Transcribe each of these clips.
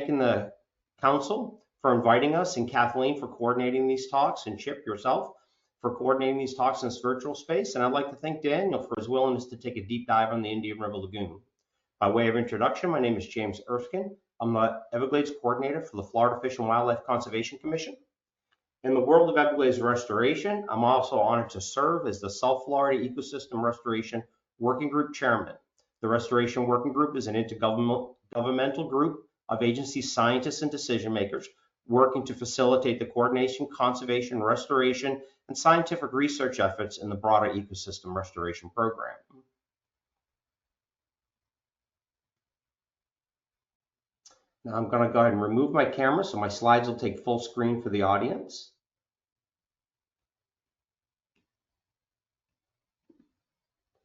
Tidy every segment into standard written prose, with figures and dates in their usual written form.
thanking the council for inviting us, and Kathleen for coordinating these talks, and Chip yourself for coordinating these talks in this virtual space. And I'd like to thank Daniel for his willingness to take a deep dive on the Indian River Lagoon. By way of introduction, my name is James Erskine. I'm the Everglades coordinator for the Florida Fish and Wildlife Conservation Commission. In the world of Everglades restoration, I'm also honored to serve as the South Florida Ecosystem Restoration Working Group Chairman. The Restoration Working Group is an intergovernmental group of agency scientists and decision makers working to facilitate the coordination, conservation, restoration, and scientific research efforts in the broader ecosystem restoration program. Now I'm going to go ahead and remove my camera so my slides will take full screen for the audience.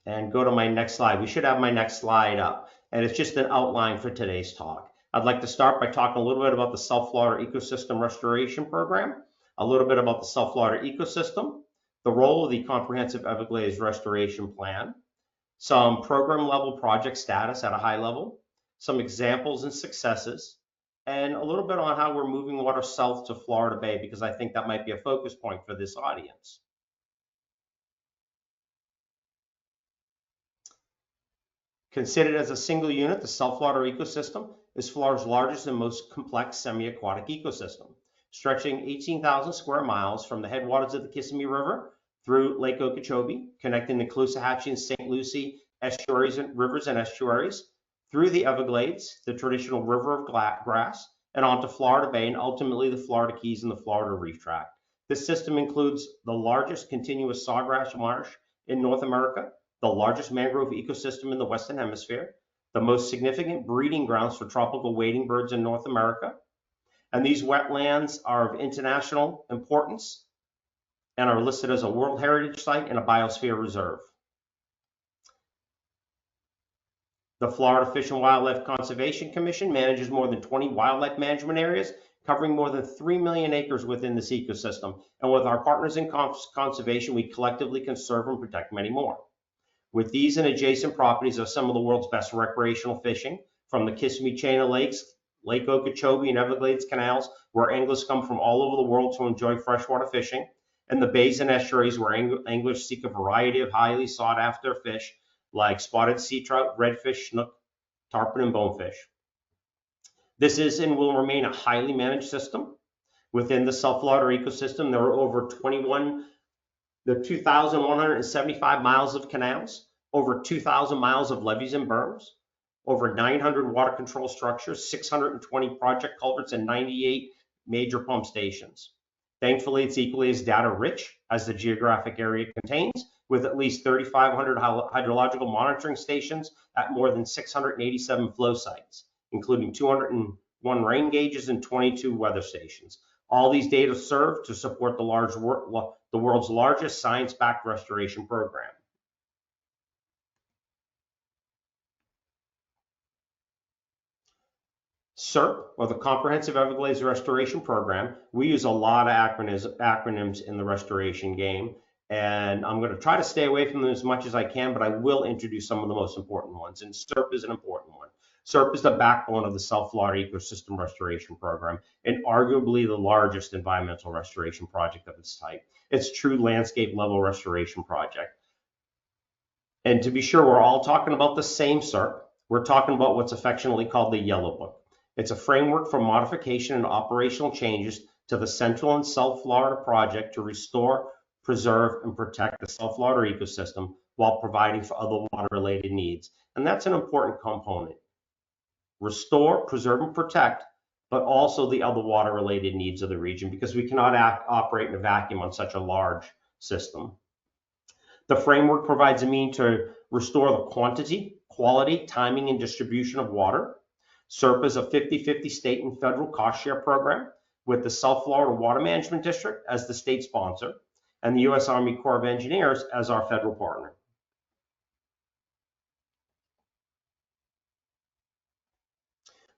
And go to my next slide. We should have my next slide up, and it's just an outline for today's talk. I'd like to start by talking a little bit about the South Florida Ecosystem Restoration Program, a little bit about the South Florida ecosystem, the role of the Comprehensive Everglades Restoration Plan, some program level project status at a high level, some examples and successes, and a little bit on how we're moving water south to Florida Bay, because I think that might be a focus point for this audience. Considered as a single unit, the South Florida ecosystem is Florida's largest and most complex semi-aquatic ecosystem, stretching 18,000 square miles from the headwaters of the Kissimmee River through Lake Okeechobee, connecting the Caloosahatchee and St. Lucie estuaries and rivers and estuaries, through the Everglades, the traditional river of grass, and onto Florida Bay, and ultimately the Florida Keys and the Florida Reef Tract. This system includes the largest continuous sawgrass marsh in North America, the largest mangrove ecosystem in the Western Hemisphere, the most significant breeding grounds for tropical wading birds in North America. And these wetlands are of international importance and are listed as a World Heritage Site and a Biosphere Reserve. The Florida Fish and Wildlife Conservation Commission manages more than 20 wildlife management areas, covering more than 3 million acres within this ecosystem. And with our partners in conservation, we collectively conserve and protect many more. With these and adjacent properties are some of the world's best recreational fishing, from the Kissimmee chain of lakes, Lake Okeechobee and Everglades canals, where anglers come from all over the world to enjoy freshwater fishing, and the bays and estuaries where anglers seek a variety of highly sought after fish like spotted sea trout, redfish, snook, tarpon, and bonefish. This is and will remain a highly managed system. Within the South Florida ecosystem, there are over 2,175 miles of canals, over 2,000 miles of levees and berms, over 900 water control structures, 620 project culverts, and 98 major pump stations. Thankfully, it's equally as data rich as the geographic area contains, with at least 3,500 hydrological monitoring stations at more than 687 flow sites, including 201 rain gauges and 22 weather stations. All these data serve to support the world's largest science-backed restoration program. SERP, or the Comprehensive Everglades Restoration Program, we use a lot of acronyms in the restoration game, and I'm going to try to stay away from them as much as I can, but I will introduce some of the most important ones, and SERP is an important one. SERP is the backbone of the South Florida Ecosystem Restoration Program, and arguably the largest environmental restoration project of its type. It's a true landscape level restoration project. And to be sure, we're all talking about the same SERP. We're talking about what's affectionately called the Yellow Book. It's a framework for modification and operational changes to the Central and South Florida project to restore, preserve, and protect the South Florida ecosystem while providing for other water-related needs. And that's an important component. Restore, preserve, and protect, but also the other water-related needs of the region, because we cannot operate in a vacuum on such a large system. The framework provides a means to restore the quantity, quality, timing, and distribution of water. SERP is a 50-50 state and federal cost share program with the South Florida Water Management District as the state sponsor and the U.S. Army Corps of Engineers as our federal partner.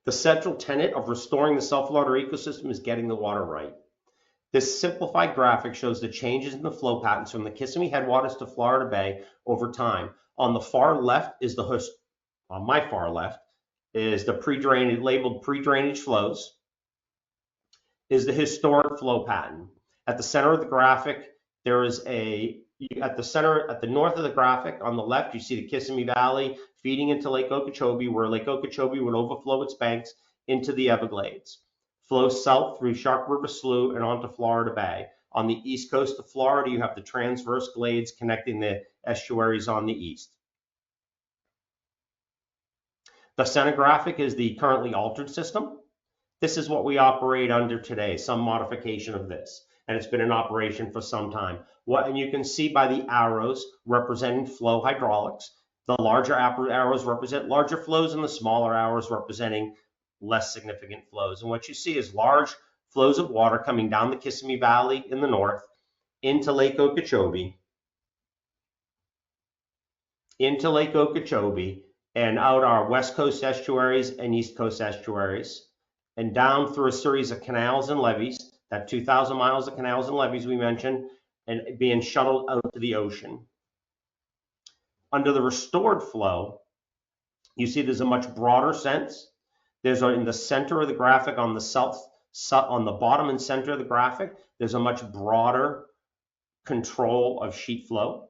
The central tenet of restoring the South Florida ecosystem is getting the water right. This simplified graphic shows the changes in the flow patterns from the Kissimmee headwaters to Florida Bay over time. On the far left is on my far left is the pre-drainage, labeled pre-drainage flows, is the historic flow pattern. At the center of the graphic, there is at the north of the graphic on the left, you see the Kissimmee Valley feeding into Lake Okeechobee, where Lake Okeechobee would overflow its banks into the Everglades, flows south through Shark River Slough and onto Florida Bay. On the east coast of Florida, you have the transverse glades connecting the estuaries on the east. The center graphic is the currently altered system. This is what we operate under today, some modification of this, and it's been in operation for some time. And you can see by the arrows representing flow hydraulics, the larger arrows represent larger flows and the smaller arrows representing less significant flows. And what you see is large flows of water coming down the Kissimmee Valley in the north into Lake Okeechobee, and out our west coast estuaries and east coast estuaries, and down through a series of canals and levees, that 2,000 miles of canals and levees we mentioned, and being shuttled out to the ocean. Under the restored flow, you see there's a much broader sense. There's in the center of the graphic on the bottom and center of the graphic, there's a much broader control of sheet flow.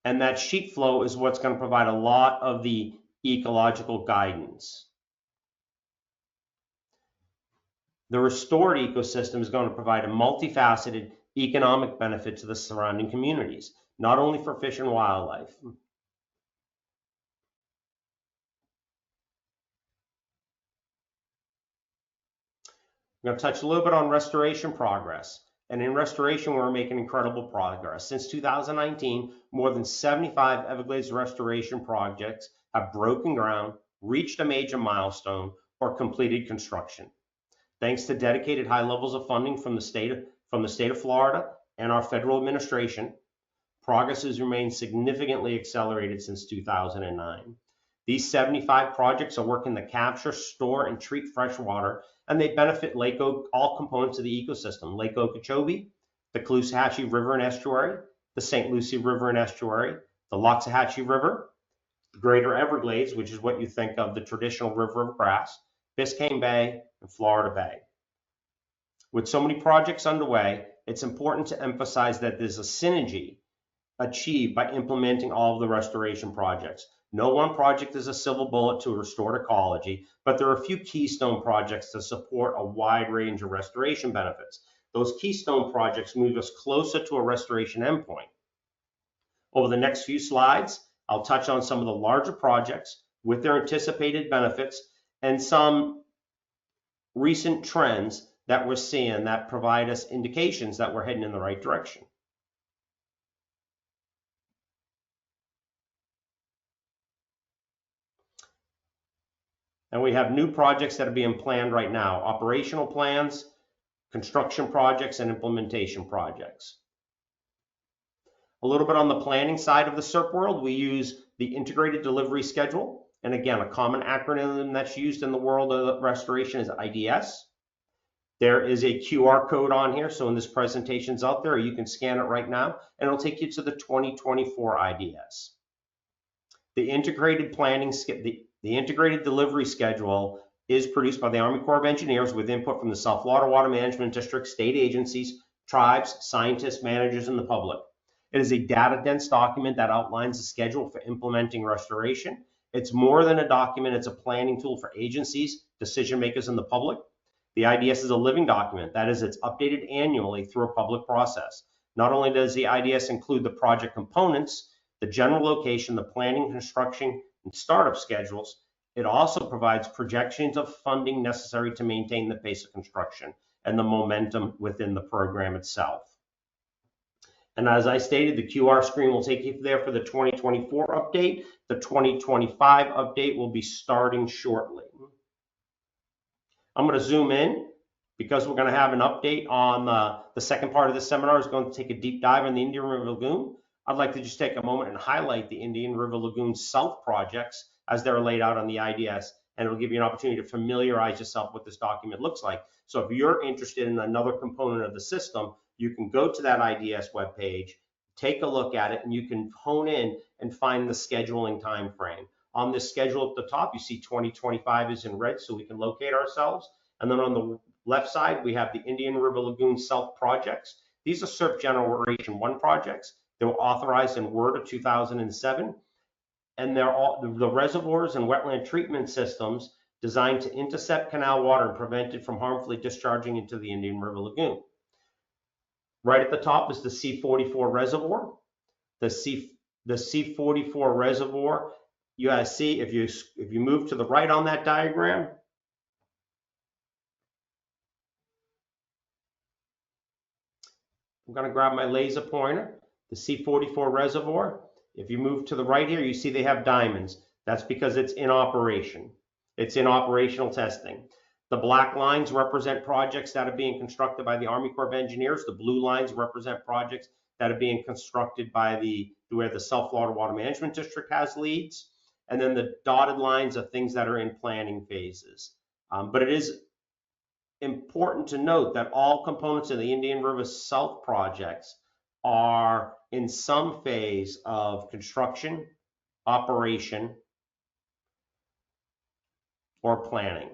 And that sheet flow is what's going to provide a lot of the ecological guidance. The restored ecosystem is going to provide a multifaceted economic benefit to the surrounding communities, not only for fish and wildlife. I'm going to touch a little bit on restoration progress. And in restoration, we're making incredible progress. Since 2019, more than 75 Everglades restoration projects have broken ground, reached a major milestone, or completed construction. Thanks to dedicated high levels of funding from the state of Florida and our federal administration, progress has remained significantly accelerated since 2009. These 75 projects are working to capture, store, and treat fresh water, and they benefit all components of the ecosystem: Lake Okeechobee, the Caloosahatchee River and Estuary, the St. Lucie River and Estuary, the Loxahatchee River, the Greater Everglades, which is what you think of the traditional river of grass, Biscayne Bay, and Florida Bay. With so many projects underway, it's important to emphasize that there's a synergy achieved by implementing all of the restoration projects. No one project is a silver bullet to restore ecology, but there are a few keystone projects to support a wide range of restoration benefits. Those keystone projects move us closer to a restoration endpoint. Over the next few slides, I'll touch on some of the larger projects with their anticipated benefits and some recent trends that we're seeing that provide us indications that we're heading in the right direction. And we have new projects that are being planned right now: operational plans, construction projects, and implementation projects. A little bit on the planning side of the SERP world, we use the integrated delivery schedule. And again, a common acronym that's used in the world of restoration is IDS. There is a QR code on here, so when this presentation's out there, you can scan it right now, and it'll take you to the 2024 IDS. The integrated delivery schedule is produced by the Army Corps of Engineers with input from the South Florida Water Management District, state agencies, tribes, scientists, managers, and the public. It is a data-dense document that outlines the schedule for implementing restoration. It's more than a document, it's a planning tool for agencies, decision makers, and the public. The IDS is a living document. That is, it's updated annually through a public process. Not only does the IDS include the project components, the general location, the planning, construction, and startup schedules, it also provides projections of funding necessary to maintain the pace of construction and the momentum within the program itself. And as I stated, the QR screen will take you there for the 2024 update. The 2025 update will be starting shortly. I'm going to zoom in because we're going to have an update on the second part of this seminar is going to take a deep dive on the Indian River Lagoon. I'd like to just take a moment and highlight the Indian River Lagoon South projects as they're laid out on the IDS, and it'll give you an opportunity to familiarize yourself with what this document looks like. So if you're interested in another component of the system, you can go to that IDS webpage, take a look at it, and you can hone in and find the scheduling time frame. On this schedule at the top, you see 2025 is in red, so we can locate ourselves. And then on the left side, we have the Indian River Lagoon South projects. These are SERP Generation 1 projects. They were authorized in WRDA of 2007, and they're all the reservoirs and wetland treatment systems designed to intercept canal water and prevent it from harmfully discharging into the Indian River Lagoon. Right at the top is the C44 reservoir. The C44 reservoir, you guys see, if you move to the right on that diagram, I'm going to grab my laser pointer, the C44 reservoir. If you move to the right here, you see they have diamonds. That's because it's in operation. It's in operational testing. The black lines represent projects that are being constructed by the Army Corps of Engineers. The blue lines represent projects that are being constructed by where the South Florida Water Management District has leads. And then the dotted lines are things that are in planning phases. But it is important to note that all components of the Indian River South projects are in some phase of construction, operation, or planning.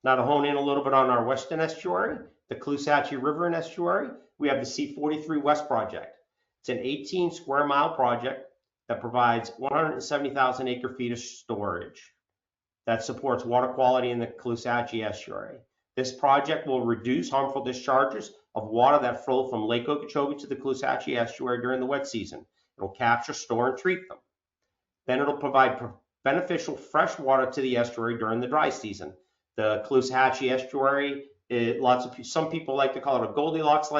Now to hone in a little bit on our western estuary, the Caloosahatchee River and estuary, we have the C43 West project. It's an 18 square mile project that provides 170,000 acre feet of storage that supports water quality in the Caloosahatchee estuary. This project will reduce harmful discharges of water that flow from Lake Okeechobee to the Caloosahatchee estuary during the wet season. It will capture, store, and treat them. Then it'll provide beneficial fresh water to the estuary during the dry season. The Caloosahatchee estuary, some people like to call it a Goldilocks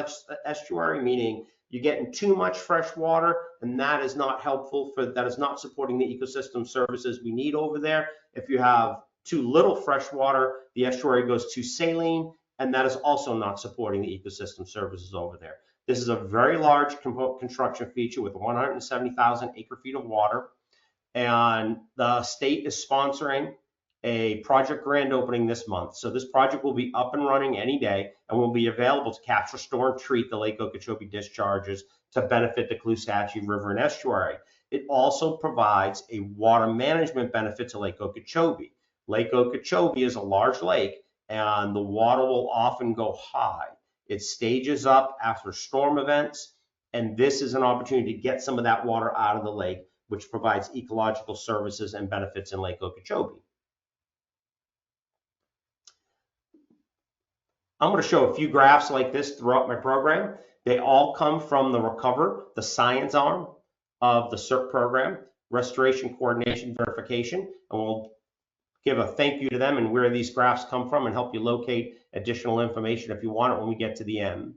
estuary, meaning you're getting too much fresh water, and that is not helpful that is not supporting the ecosystem services we need over there. If you have too little fresh water, the estuary goes too saline, and that is also not supporting the ecosystem services over there. This is a very large construction feature with 170,000 acre feet of water, and the state is sponsoring a project grand opening this month. So this project will be up and running any day and will be available to capture, store, and treat the Lake Okeechobee discharges to benefit the Caloosahatchee River and estuary. It also provides a water management benefit to Lake Okeechobee. Lake Okeechobee is a large lake, and the water will often go high. It stages up after storm events, and this is an opportunity to get some of that water out of the lake, which provides ecological services and benefits in Lake Okeechobee. I'm going to show a few graphs like this throughout my program. They all come from the Recover, the science arm of the SERP program, Restoration Coordination Verification, and we'll give a thank you to them and where these graphs come from and help you locate additional information if you want it when we get to the end.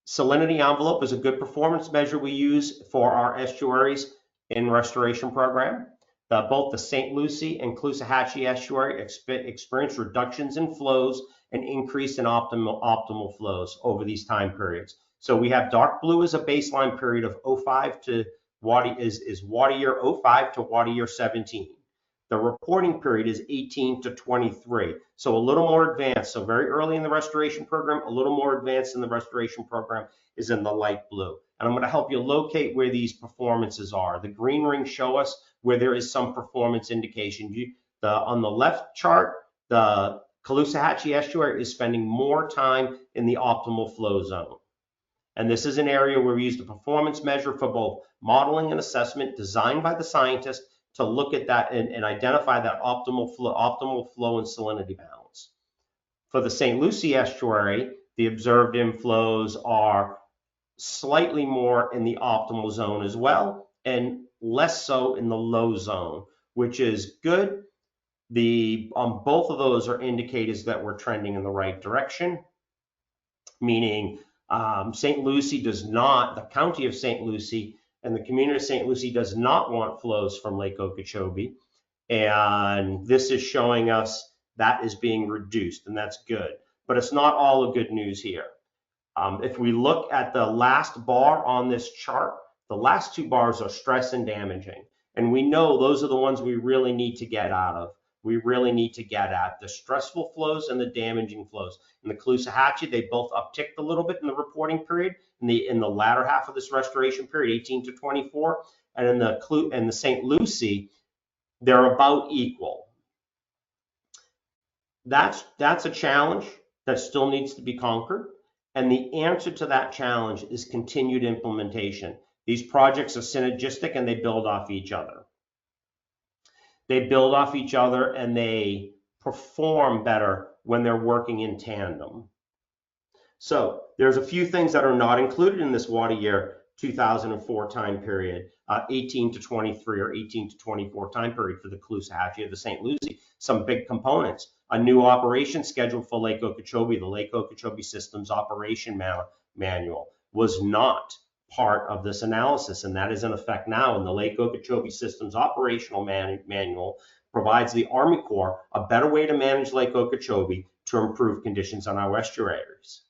Salinity envelope is a good performance measure we use for our estuaries in restoration program. Both the St. Lucie and Caloosahatchee estuary experience reductions in flows and increase in optimal flows over these time periods. So we have dark blue as a baseline period of 05 to water year 05 to water year 17. The reporting period is 18 to 23, so a little more advanced. So very early in the restoration program, a little more advanced in the restoration program is in the light blue. And I'm going to help you locate where these performances are. The green rings show us where there is some performance indication. On the left chart, the Caloosahatchee estuary is spending more time in the optimal flow zone. And this is an area where we use the performance measure for both modeling and assessment designed by the scientist to look at that and identify that optimal flow and salinity balance. For the St. Lucie estuary, the observed inflows are slightly more in the optimal zone as well, and less so in the low zone, which is good. Both of those are indicators that we're trending in the right direction, meaning St. Lucie does not, the county of St. Lucie and the community of St. Lucie does not want flows from Lake Okeechobee. And this is showing us that is being reduced, and that's good. But it's not all the good news here. If we look at the last bar on this chart, the last two bars are stress and damaging. And we know those are the ones we really need to get out of. we really need to get at the stressful flows and the damaging flows. In the Caloosahatchee, they both upticked a little bit in the reporting period in the latter half of this restoration period, 18 to 24, and in the St. Lucie, they're about equal. That's a challenge that still needs to be conquered, and the answer to that challenge is continued implementation. These projects are synergistic and they build off each other. They build off each other and they perform better when they're working in tandem. So there's a few things that are not included in this water year 2004 time period, 18 to 23 or 18 to 24 time period for the Caloosahatchee or the St. Lucie. Some big components. A new operation schedule for Lake Okeechobee, the Lake Okeechobee Systems Operation Manual, was not part of this analysis, and that is in effect now. And the Lake Okeechobee Systems Operational Manual provides the Army Corps a better way to manage Lake Okeechobee to improve conditions on our estuaries.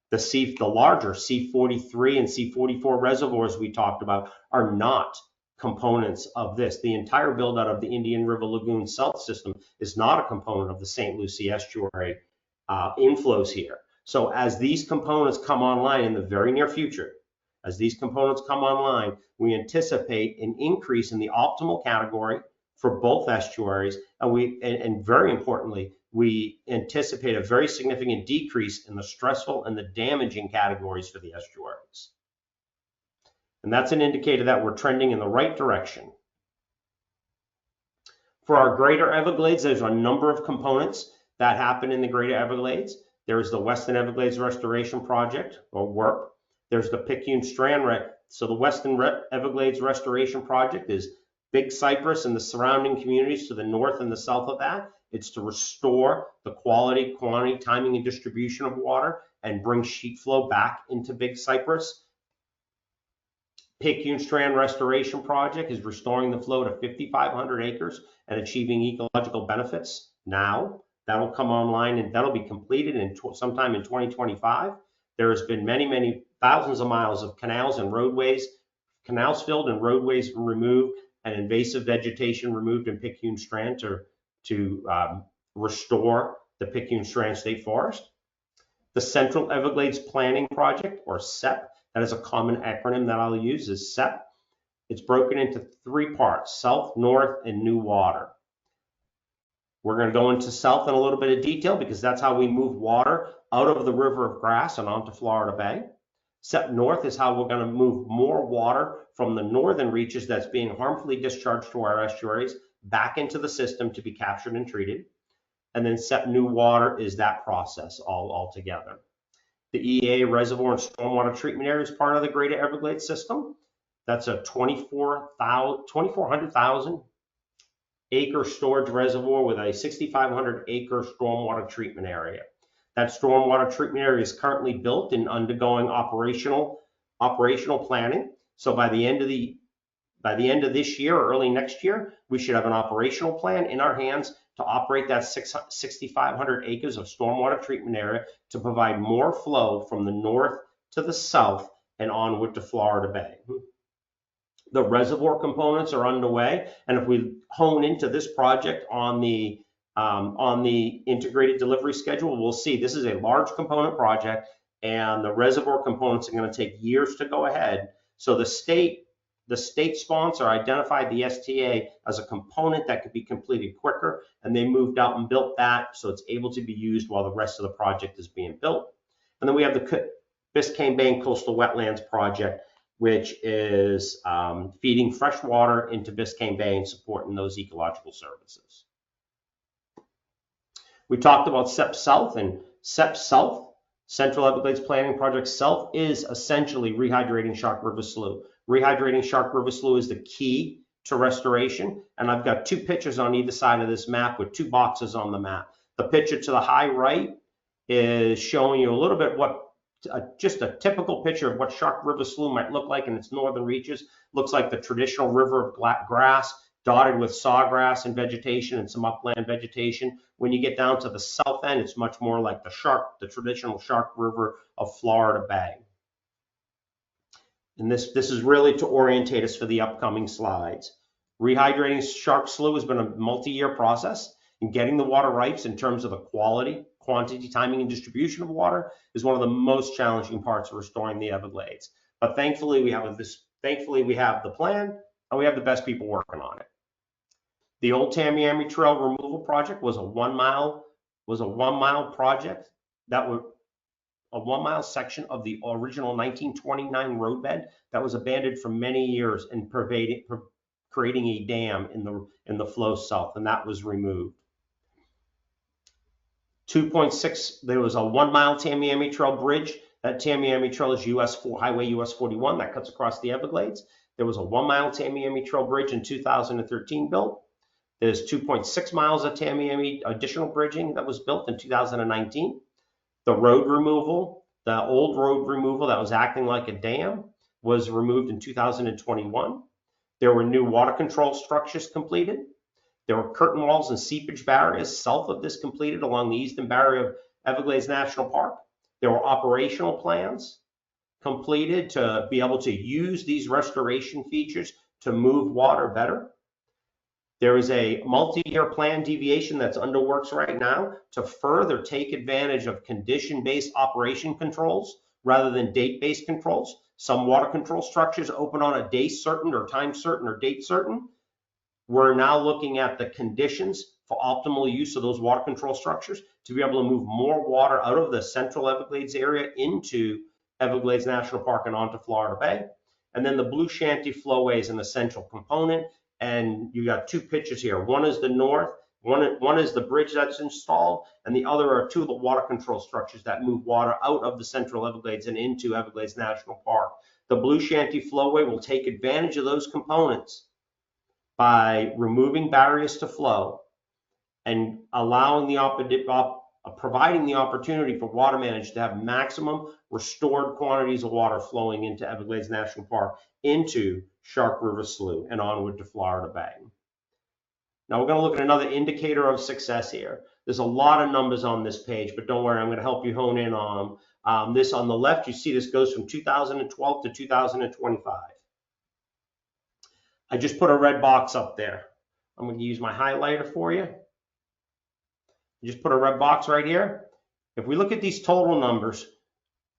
The larger C43 and C44 reservoirs we talked about are not components of this. The entire build out of the Indian River Lagoon South system is not a component of the St. Lucie estuary inflows here. So as these components come online in the very near future, we anticipate an increase in the optimal category for both estuaries, and very importantly, we anticipate a very significant decrease in the stressful and the damaging categories for the estuaries. And that's an indicator that we're trending in the right direction. For our Greater Everglades, there's a number of components that happen in the Greater Everglades. There's the Western Everglades Restoration Project, or WERP. There's the Picayune Strand. So the Western Everglades Restoration Project is Big Cypress and the surrounding communities to the north and the south of that. It's to restore the quality, quantity, timing, and distribution of water and bring sheet flow back into Big Cypress. Picayune Strand Restoration Project is restoring the flow to 5,500 acres and achieving ecological benefits now. That'll come online and that'll be completed sometime in 2025. There has been many thousands of miles of canals and roadways, canals filled and roadways removed, and invasive vegetation removed in Picayune Strand to restore the Picayune Strand State Forest. The Central Everglades Planning Project, or SEP, that is a common acronym that I'll use, is SEP. It's broken into 3 parts: South, North, and New Water. We're going to go into South in a little bit of detail because that's how we move water out of the River of Grass and onto Florida Bay. SEP North is how we're going to move more water from the northern reaches that's being harmfully discharged to our estuaries back into the system to be captured and treated. And then SEP New Water is that process all together. The EA Reservoir and Stormwater Treatment Area is part of the Greater Everglades system. That's a 2,400,000 acre storage reservoir with a 6,500 acre stormwater treatment area. That stormwater treatment area is currently built and undergoing operational planning. So by the end of this year or early next year, we should have an operational plan in our hands to operate that 6,500 acres of stormwater treatment area to provide more flow from the north to the south and onward to Florida Bay. The reservoir components are underway, and if we hone into this project on the integrated delivery schedule, we'll see this is a large component project, and the reservoir components are going to take years to go ahead. So the state sponsor identified the STA as a component that could be completed quicker, and they moved out and built that so it's able to be used while the rest of the project is being built. And then we have the Biscayne Bay Coastal Wetlands Project, which is feeding fresh water into Biscayne Bay and supporting those ecological services. We talked about SEP South, and SEP South, Central Everglades Planning Project South, is essentially rehydrating Shark River Slough. Rehydrating Shark River Slough is the key to restoration, and I've got 2 pictures on either side of this map with 2 boxes on the map. The picture to the high right is showing you a little bit just a typical picture of what Shark River Slough might look like in its northern reaches. Looks like the traditional river of grass, dotted with sawgrass and vegetation and some upland vegetation. When you get down to the south end, it's much more like the traditional Shark River of Florida Bay. And this is really to orientate us for the upcoming slides. Rehydrating Shark Slough has been a multi-year process. And getting the water rights in terms of the quality, quantity, timing, and distribution of water is one of the most challenging parts of restoring the Everglades. But thankfully we have the plan and we have the best people working on it. The old Tamiami Trail removal project was a 1 mile project that was a 1 mile section of the original 1929 roadbed that was abandoned for many years and creating a dam in the flow south, and that was removed. 2.6, there was a 1 mile Tamiami Trail bridge. That Tamiami Trail is Highway US 41 that cuts across the Everglades. There was a 1 mile Tamiami Trail bridge in 2013 built. There's 2.6 miles of Tamiami additional bridging that was built in 2019. The road removal, the old road removal that was acting like a dam, was removed in 2021. There were new water control structures completed. There were curtain walls and seepage barriers south of this completed along the eastern barrier of Everglades National Park. There were operational plans completed to be able to use these restoration features to move water better. There is a multi-year plan deviation that's under works right now to further take advantage of condition-based operation controls rather than date-based controls. Some water control structures open on a day certain or time certain or date certain. We're now looking at the conditions for optimal use of those water control structures to be able to move more water out of the central Everglades area into Everglades National Park and onto Florida Bay. And then the Blue Shanty flowway is an essential component. And you got two pictures here. One is the north, one is the bridge that's installed, and the other are two of the water control structures that move water out of the central Everglades and into Everglades National Park. The Blue Shanty flowway will take advantage of those components by removing barriers to flow and allowing providing the opportunity for water managers to have maximum restored quantities of water flowing into Everglades National Park, into Shark River Slough, and onward to Florida Bay. Now we're going to look at another indicator of success here. There's a lot of numbers on this page, but don't worry, I'm going to help you hone in on them. This on the left, you see this goes from 2012 to 2025. I just put a red box up there. I'm going to use my highlighter for you. Just put a red box right here. If we look at these total numbers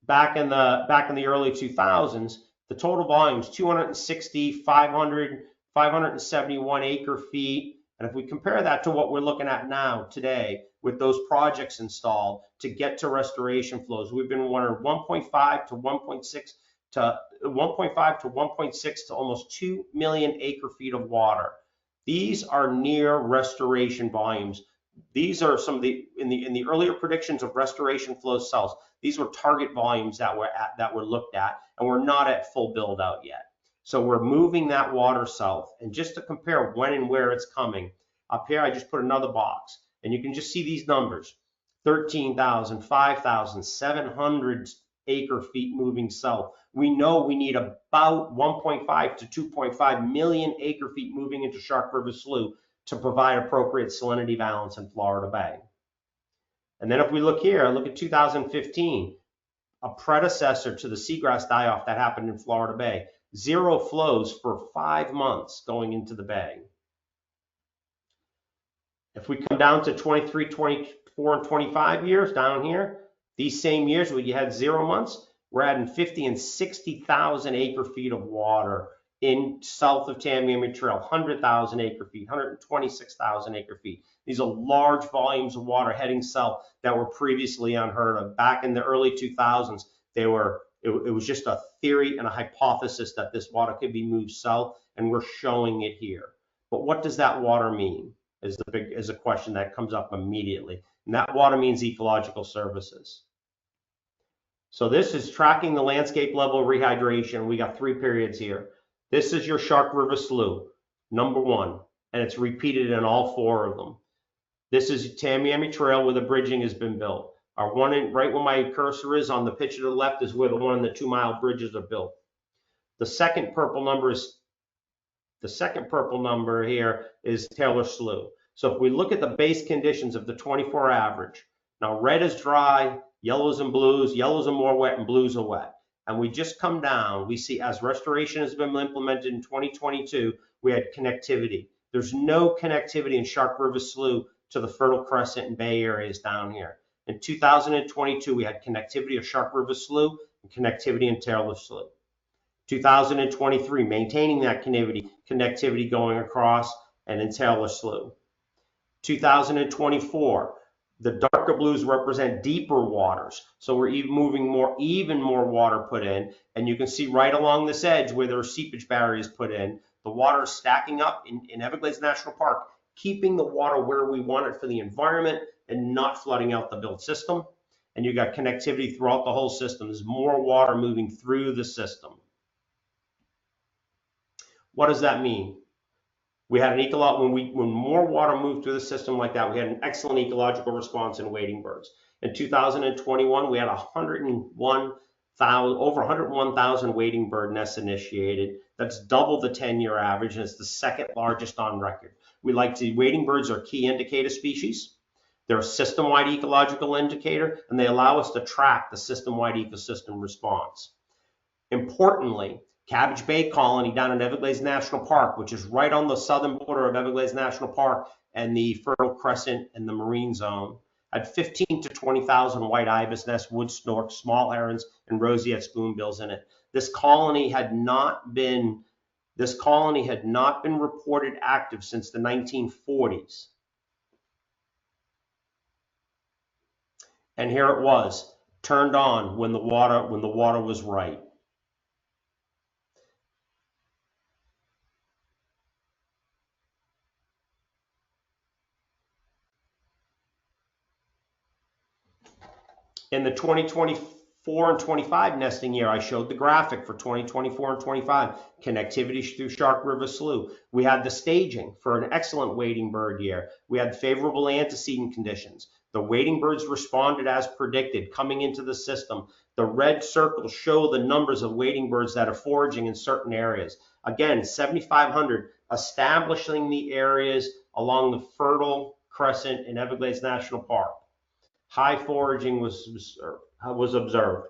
back in the early 2000s, the total volume is 260, 500, 571 acre feet. And if we compare that to what we're looking at now today with those projects installed to get to restoration flows, we've been running 1.5 to 1.6 to 1.5 to 1.6 to almost 2 million acre feet of water. These are near restoration volumes. These are some of in the earlier predictions of restoration flows south. These were target volumes that were looked at, and we're not at full build out yet. So we're moving that water south. And just to compare when and where it's coming, up here I just put another box, and you can just see these numbers: 13,000, 5,000, 700 acre feet moving south. We know we need about 1.5 to 2.5 million acre feet moving into Shark River Slough to provide appropriate salinity balance in Florida Bay. And then if we look here, look at 2015, a predecessor to the seagrass die-off that happened in Florida Bay. 0 flows for 5 months going into the bay. If we come down to 23, 24, and 25 years down here, these same years where you had 0 months, we're adding 50 and 60,000 acre feet of water in south of Tamiami Trail, 100,000 acre feet, 126,000 acre feet. These are large volumes of water heading south that were previously unheard of. Back in the early 2000s, it was just a theory and a hypothesis that this water could be moved south, and we're showing it here. But what does that water mean is a question that comes up immediately. And that water means ecological services. So this is tracking the landscape level rehydration. We got 3 periods here. This is your Shark River Slough, number 1, and it's repeated in all 4 of them. This is Tamiami Trail where the bridging has been built. Our one right where my cursor is on the picture to the left is where the 1 and the 2 mile bridges are built. The second purple number here is Taylor Slough. So if we look at the base conditions of the 24 average, now red is dry, yellows and blues, yellows are more wet and blues are wet. And we just come down, we see as restoration has been implemented in 2022, we had connectivity. There's no connectivity in Shark River Slough to the Fertile Crescent and Bay areas down here. In 2022, we had connectivity of Shark River Slough and connectivity in Taylor Slough. 2023, maintaining that connectivity going across and in Taylor Slough. 2024, the darker blues represent deeper waters. So we're even more water put in. And you can see right along this edge where there are seepage barriers put in, the water is stacking up in Everglades National Park, keeping the water where we want it for the environment and not flooding out the built system. And you got connectivity throughout the whole system. There's more water moving through the system. What does that mean? We had an when more water moved through the system like that, we had an excellent ecological response in wading birds. In 2021, we had over 101,000 wading bird nests initiated. That's double the 10-year average, and it's the second largest on record. Wading birds are key indicator species. They're a system-wide ecological indicator, and they allow us to track the system-wide ecosystem response. Importantly, Cabbage Bay Colony down in Everglades National Park, which is right on the southern border of Everglades National Park and the Fertile Crescent and the marine zone, had 15 to 20,000 white ibis nests, wood storks, small herons, and roseate spoonbills in it. This colony had not been reported active since the 1940s. And here it was, turned on when the water was right. In the 2024 and 25 nesting year, I showed the graphic for 2024 and 25, connectivity through Shark River Slough. We had the staging for an excellent wading bird year. We had favorable antecedent conditions. The wading birds responded as predicted coming into the system. The red circles show the numbers of wading birds that are foraging in certain areas. Again, 7,500 establishing the areas along the Fertile Crescent in Everglades National Park. High foraging was observed.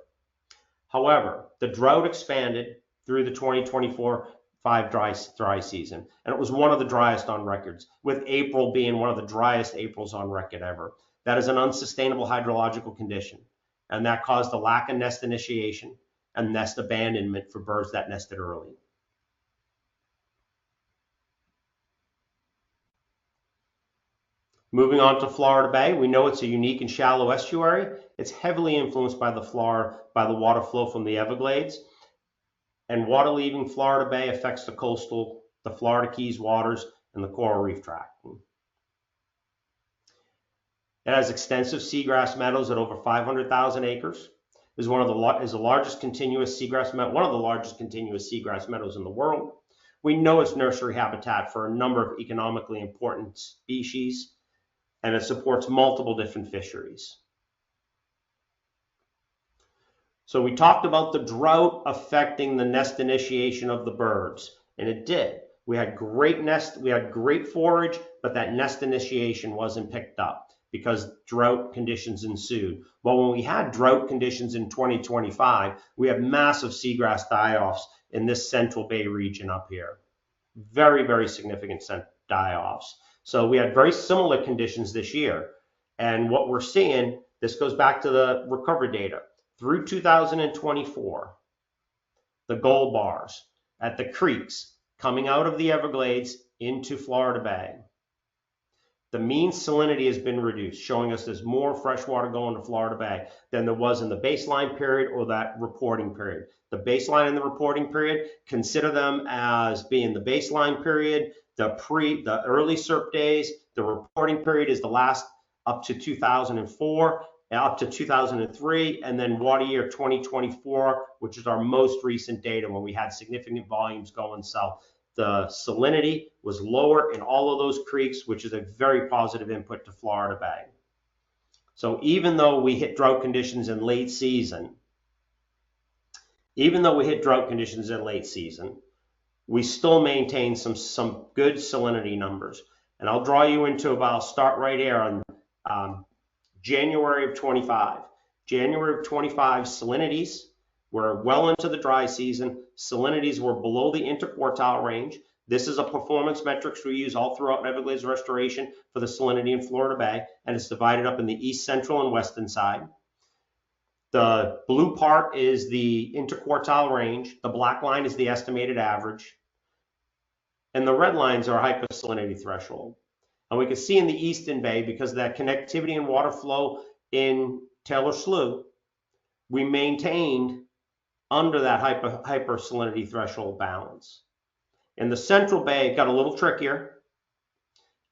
However, the drought expanded through the 2024-5 dry season, and it was one of the driest on records, with April being one of the driest Aprils on record ever. That is an unsustainable hydrological condition, and that caused a lack of nest initiation and nest abandonment for birds that nested early. Moving on to Florida Bay, we know it's a unique and shallow estuary. It's heavily influenced by the water flow from the Everglades, and water leaving Florida Bay affects the Florida Keys waters and the coral reef tract. It has extensive seagrass meadows at over 500,000 acres. Is one of the largest continuous seagrass meadows in the world. We know it's nursery habitat for a number of economically important species, and it supports multiple different fisheries. So we talked about the drought affecting the nest initiation of the birds, and it did. We had great forage, but that nest initiation wasn't picked up because drought conditions ensued. Well, when we had drought conditions in 2025, we have massive seagrass die-offs in this Central Bay region up here. Very, very significant die-offs. So we had very similar conditions this year. And what we're seeing, this goes back to the recovery data. Through 2024, the gold bars at the creeks coming out of the Everglades into Florida Bay, the mean salinity has been reduced, showing us there's more fresh water going to Florida Bay than there was in the baseline period or that reporting period. The baseline and the reporting period, consider them as being the baseline period, the early SERP days. The reporting period is the last up to 2004, up to 2003, and then water year 2024, which is our most recent data when we had significant volumes going south. The salinity was lower in all of those creeks, which is a very positive input to Florida Bay. So even though we hit drought conditions in late season, we still maintain some good salinity numbers. And I'll draw you into I'll start right here on January of 25. January of 25 salinities were well into the dry season. Salinities were below the interquartile range. This is a performance metrics we use all throughout Everglades restoration for the salinity in Florida Bay, and it's divided up in the east, central, and western side. The blue part is the interquartile range. The black line is the estimated average. And the red lines are hypersalinity threshold. And we can see in the Eastern Bay, because of that connectivity and water flow in Taylor Slough, we maintained under that hypersalinity threshold balance. In the Central Bay, it got a little trickier.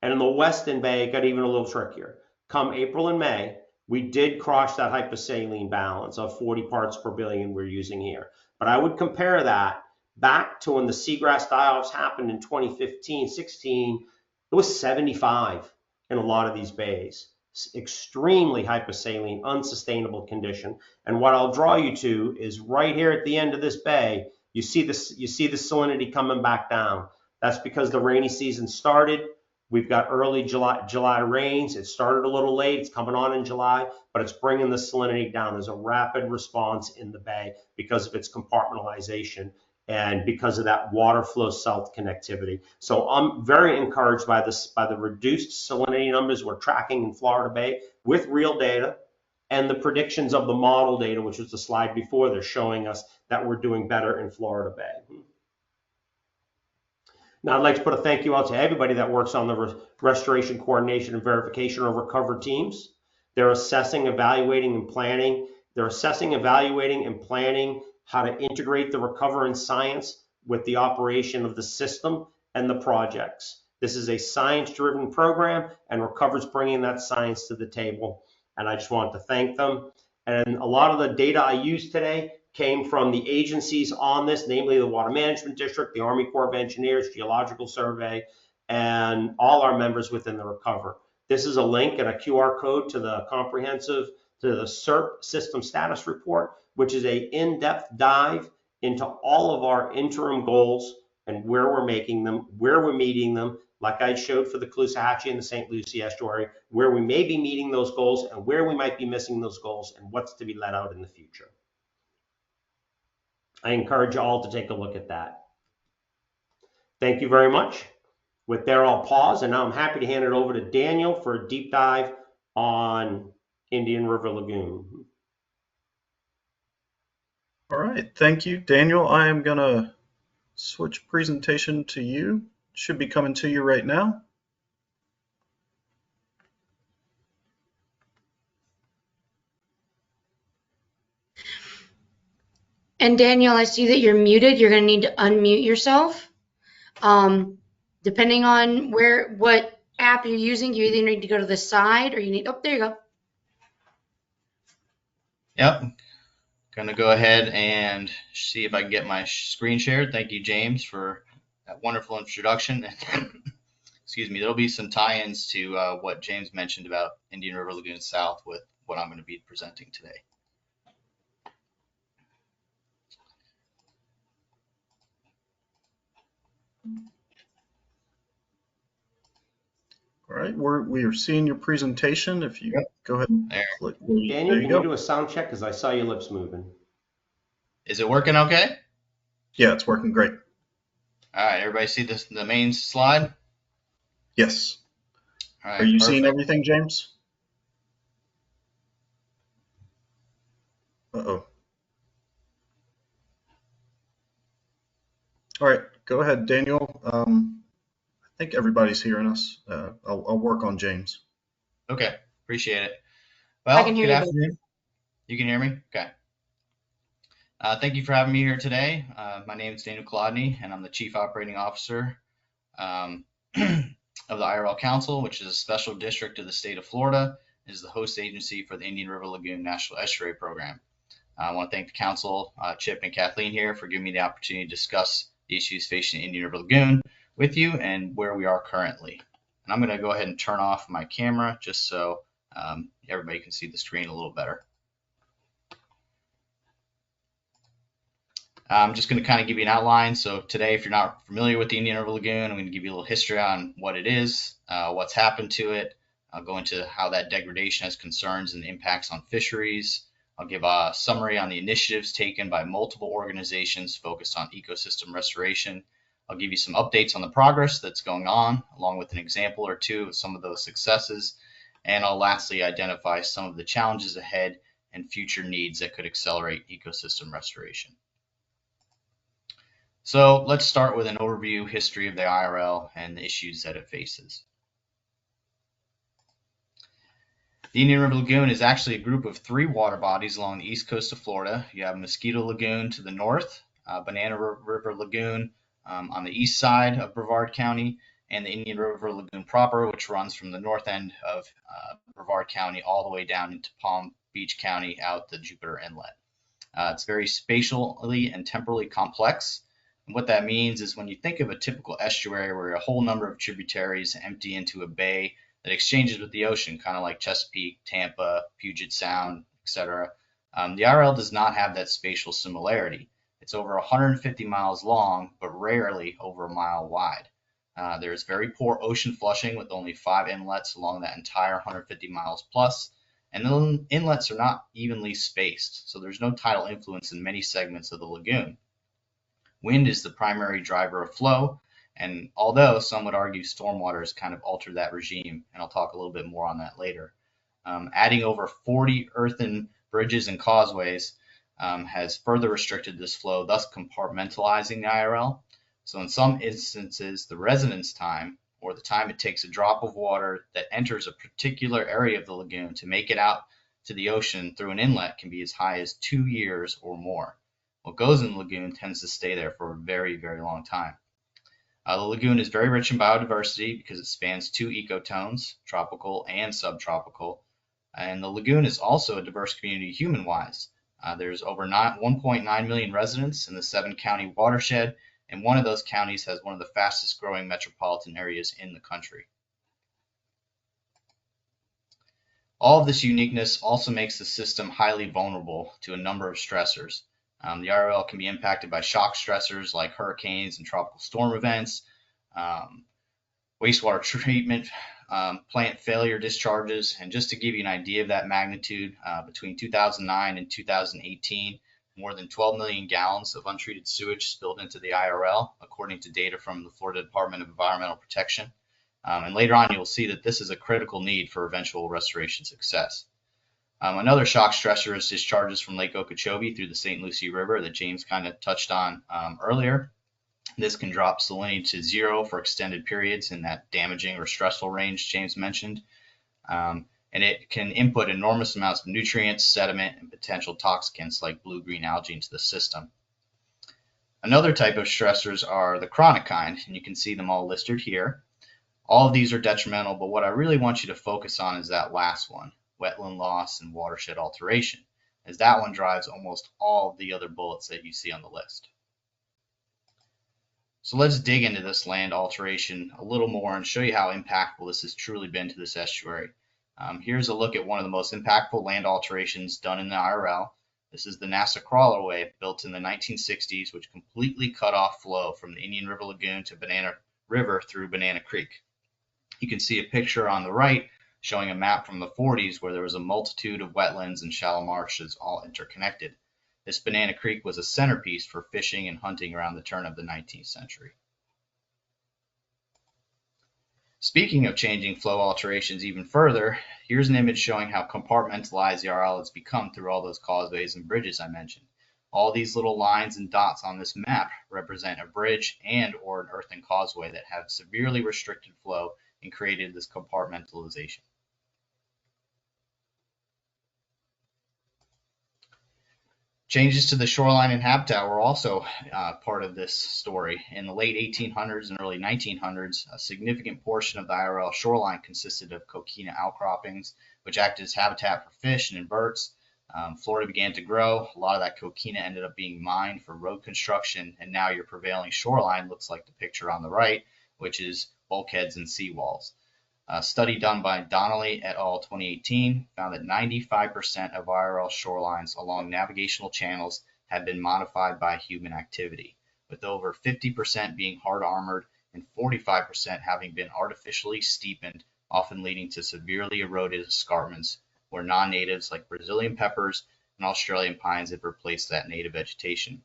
And in the Western Bay, it got even a little trickier. Come April and May, we did cross that hypersaline balance of 40 parts per billion we're using here. But I would compare that back to when the seagrass die-offs happened in 2015, 16, it was 75 in a lot of these bays. Extremely hypersaline, unsustainable condition. And what I'll draw you to is right here at the end of this bay, you see the salinity coming back down. That's because the rainy season started. We've got early July rains. It started a little late. It's coming on in July, but it's bringing the salinity down. There's a rapid response in the bay because of its compartmentalization and because of that water flow south connectivity. So I'm very encouraged by the reduced salinity numbers we're tracking in Florida Bay with real data and the predictions of the model data, which was the slide before. They're showing us that we're doing better in Florida Bay. Now, I'd like to put a thank you out to everybody that works on the restoration, coordination, and verification of recovery teams. They're assessing, evaluating, and planning. They're assessing, evaluating, and planning how to integrate the recovery and science with the operation of the system and the projects. This is a science-driven program, and Recover's bringing that science to the table. And I just want to thank them. And a lot of the data I used today came from the agencies on this, namely the Water Management District, the Army Corps of Engineers, Geological Survey, and all our members within the Recover. This is a link and a QR code to the SERP System Status Report, which is an in-depth dive into all of our interim goals and where we're making them, where we're meeting them, like I showed for the Caloosahatchee and the St. Lucie Estuary, where we may be meeting those goals and where we might be missing those goals and what's to be let out in the future. I encourage you all to take a look at that. Thank you very much. With that, I'll pause, and now I'm happy to hand it over to Daniel for a deep dive on Indian River Lagoon. All right, thank you, Daniel. I am going to switch presentation to you. Should be coming to you right now. And Daniel, I see that you're muted. You're going to need to unmute yourself. Depending on what app you're using, you either need to go to the side or you need, oh, there you go. Yep. Going to go ahead and see if I can get my screen shared. Thank you, James, for that wonderful introduction. Excuse me. There'll be some tie-ins to what James mentioned about Indian River Lagoon South with what I'm going to be presenting today. All right, we are seeing your presentation. If you go ahead and click. Daniel, can you do a sound check? Because I saw your lips moving. Is it working okay? Yeah, it's working great. All right, everybody see the main slide? Yes. All right, are you perfect. seeing everything, James? Uh-oh. All right, go ahead, Daniel. I think everybody's hearing us. I'll work on James. Okay, appreciate it. Well, I can hear good you. afternoon. You can hear me? Okay. Thank you for having me here today. My name is Daniel Kolodny, and I'm the Chief Operating Officer of the IRL Council, which is a special district of the state of Florida. It is the host agency for the Indian River Lagoon National Estuary Program. I want to thank the council, Chip and Kathleen here, for giving me the opportunity to discuss the issues facing Indian River Lagoon with you and where we are currently. And I'm going to go ahead and turn off my camera just so everybody can see the screen a little better. I'm just going to kind of give you an outline. So today, if you're not familiar with the Indian River Lagoon, I'm going to give you a little history on what it is, what's happened to it. I'll go into how that degradation has concerns and impacts on fisheries. I'll give a summary on the initiatives taken by multiple organizations focused on ecosystem restoration. I'll give you some updates on the progress that's going on, along with an example or two of some of those successes. And I'll lastly identify some of the challenges ahead and future needs that could accelerate ecosystem restoration. So let's start with an overview history of the IRL and the issues that it faces. The Indian River Lagoon is actually a group of 3 water bodies along the east coast of Florida. You have Mosquito Lagoon to the north, Banana River Lagoon on the east side of Brevard County, and the Indian River Lagoon proper, which runs from the north end of Brevard County all the way down into Palm Beach County out the Jupiter Inlet. It's very spatially and temporally complex. And what that means is when you think of a typical estuary where a whole number of tributaries empty into a bay that exchanges with the ocean, kind of like Chesapeake, Tampa, Puget Sound, etc. The IRL does not have that spatial similarity. It's over 150 miles long, but rarely over a mile wide. There's very poor ocean flushing with only 5 inlets along that entire 150 miles plus, and the inlets are not evenly spaced, so there's no tidal influence in many segments of the lagoon. Wind is the primary driver of flow, and although some would argue stormwater has kind of altered that regime, and I'll talk a little bit more on that later. Adding over 40 earthen bridges and causeways has further restricted this flow, thus compartmentalizing the IRL. So in some instances, the residence time, or the time it takes a drop of water that enters a particular area of the lagoon to make it out to the ocean through an inlet, can be as high as 2 years or more. What goes in the lagoon tends to stay there for a very, very long time. The lagoon is very rich in biodiversity because it spans 2 ecotones, tropical and subtropical. And the lagoon is also a diverse community human-wise. There's over 1.9 million residents in the 7-county watershed, and one of those counties has one of the fastest growing metropolitan areas in the country. All of this uniqueness also makes the system highly vulnerable to a number of stressors. The IRL can be impacted by shock stressors like hurricanes and tropical storm events, wastewater treatment, plant failure discharges. And just to give you an idea of that magnitude, between 2009 and 2018, more than 12 million gallons of untreated sewage spilled into the IRL, according to data from the Florida Department of Environmental Protection. And later on, you'll see that this is a critical need for eventual restoration success. Another shock stressor is discharges from Lake Okeechobee through the St. Lucie River that James kind of touched on earlier. This can drop salinity to 0 for extended periods in that damaging or stressful range James mentioned. And it can input enormous amounts of nutrients, sediment, and potential toxicants like blue-green algae into the system. Another type of stressors are the chronic kind, and you can see them all listed here. All of these are detrimental, but what I really want you to focus on is that last one, wetland loss and watershed alteration, as that one drives almost all of the other bullets that you see on the list. So let's dig into this land alteration a little more and show you how impactful this has truly been to this estuary. Here's a look at one of the most impactful land alterations done in the IRL. This is the NASA Crawlerway, built in the 1960s, which completely cut off flow from the Indian River Lagoon to Banana River through Banana Creek. You can see a picture on the right showing a map from the 40s where there was a multitude of wetlands and shallow marshes all interconnected. This Banana Creek was a centerpiece for fishing and hunting around the turn of the 19th century. Speaking of changing flow alterations even further, here's an image showing how compartmentalized the IRL has become through all those causeways and bridges I mentioned. All these little lines and dots on this map represent a bridge and or an earthen causeway that have severely restricted flow and created this compartmentalization. Changes to the shoreline and habitat were also part of this story. In the late 1800s and early 1900s, a significant portion of the IRL shoreline consisted of coquina outcroppings, which acted as habitat for fish and inverts. Florida began to grow. A lot of that coquina ended up being mined for road construction, and now your prevailing shoreline looks like the picture on the right, which is bulkheads and seawalls. A study done by Donnelly et al. 2018 found that 95% of IRL shorelines along navigational channels had been modified by human activity, with over 50% being hard armored and 45% having been artificially steepened, often leading to severely eroded escarpments where non-natives like Brazilian peppers and Australian pines have replaced that native vegetation.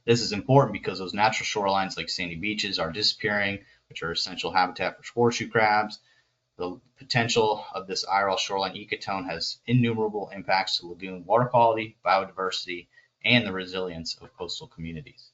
This is important because those natural shorelines like sandy beaches are disappearing, which are essential habitat for horseshoe crabs. The potential of this IRL shoreline ecotone has innumerable impacts to lagoon water quality, biodiversity, and the resilience of coastal communities.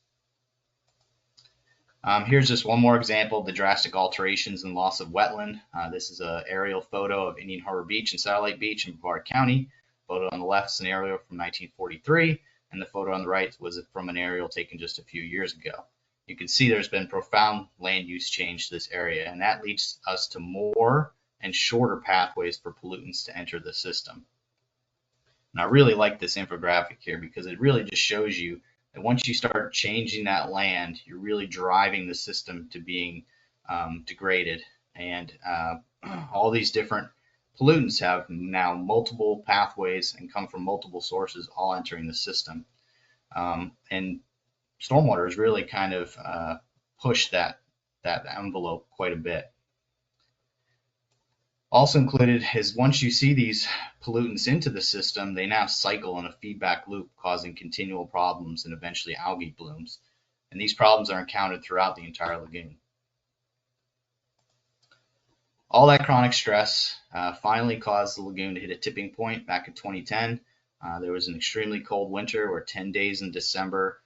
Here's just one more example of the drastic alterations and loss of wetland. This is an aerial photo of Indian Harbor Beach and Satellite Beach in Brevard County. Photo on the left is an aerial from 1943, and the photo on the right was from an aerial taken just a few years ago. You can see there's been profound land use change to this area, and that leads us to more and shorter pathways for pollutants to enter the system. And I really like this infographic here because it really just shows you that once you start changing that land, you're really driving the system to being degraded. And all these different pollutants have now multiple pathways and come from multiple sources all entering the system. And stormwater has really kind of pushed that envelope quite a bit. Also included is once you see these pollutants into the system, they now cycle in a feedback loop, causing continual problems and eventually algae blooms. And these problems are encountered throughout the entire lagoon. All that chronic stress finally caused the lagoon to hit a tipping point back in 2010. There was an extremely cold winter where 10 days in December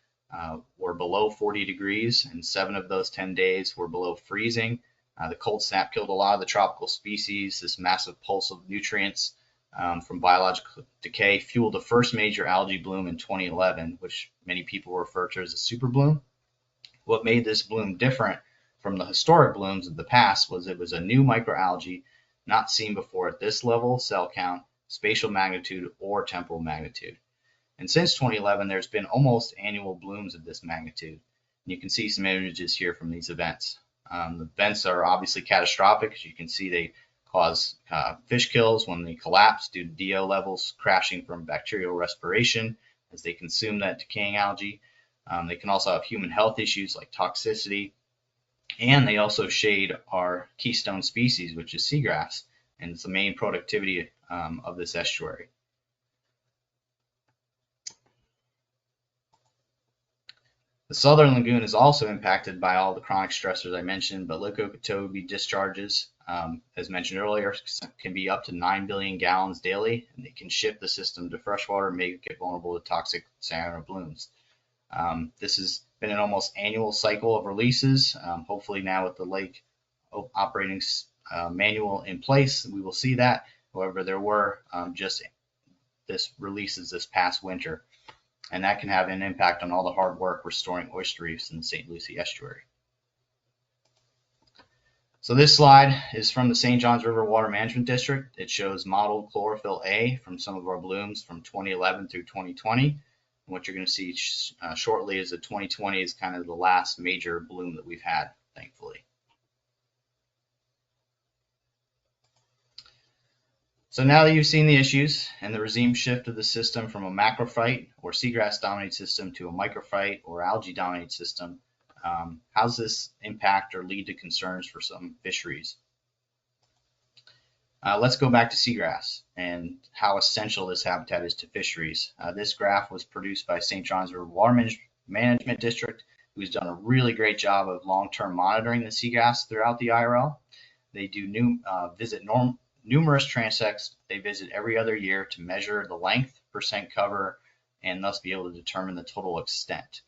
were below 40 degrees, and 7 of those 10 days were below freezing. The cold snap killed a lot of the tropical species. This massive pulse of nutrients from biological decay fueled the first major algae bloom in 2011, which many people refer to as a super bloom. What made this bloom different from the historic blooms of the past was it was a new microalgae not seen before at this level of cell count, spatial magnitude, or temporal magnitude. And since 2011, there's been almost annual blooms of this magnitude. And you can see some images here from these events. The events are obviously catastrophic. As you can see, they cause fish kills when they collapse due to DO levels crashing from bacterial respiration as they consume that decaying algae. They can also have human health issues like toxicity, and they also shade our keystone species, which is seagrass, and it's the main productivity of this estuary. The southern lagoon is also impacted by all the chronic stressors I mentioned, but Okeechobee discharges, as mentioned earlier, can be up to 9 billion gallons daily, and they can shift the system to freshwater and make it vulnerable to toxic cyanide blooms. This has been an almost annual cycle of releases. Hopefully now with the lake operating manual in place, we will see that. However, there were just this releases this past winter, and that can have an impact on all the hard work restoring oyster reefs in the St. Lucie estuary. So this slide is from the St. Johns River Water Management District. It shows modeled chlorophyll A from some of our blooms from 2011 through 2020. And what you're going to see shortly is that 2020 is kind of the last major bloom that we've had, thankfully. So now that you've seen the issues and the regime shift of the system from a macrophyte or seagrass dominated system to a microphyte or algae dominated system, how does this impact or lead to concerns for some fisheries? Let's go back to seagrass and how essential this habitat is to fisheries. This graph was produced by St. Johns River Water Management District, who's done a really great job of long-term monitoring the seagrass throughout the IRL. They do visit numerous transects. They visit every other year to measure the length, percent cover, and thus be able to determine the total extent.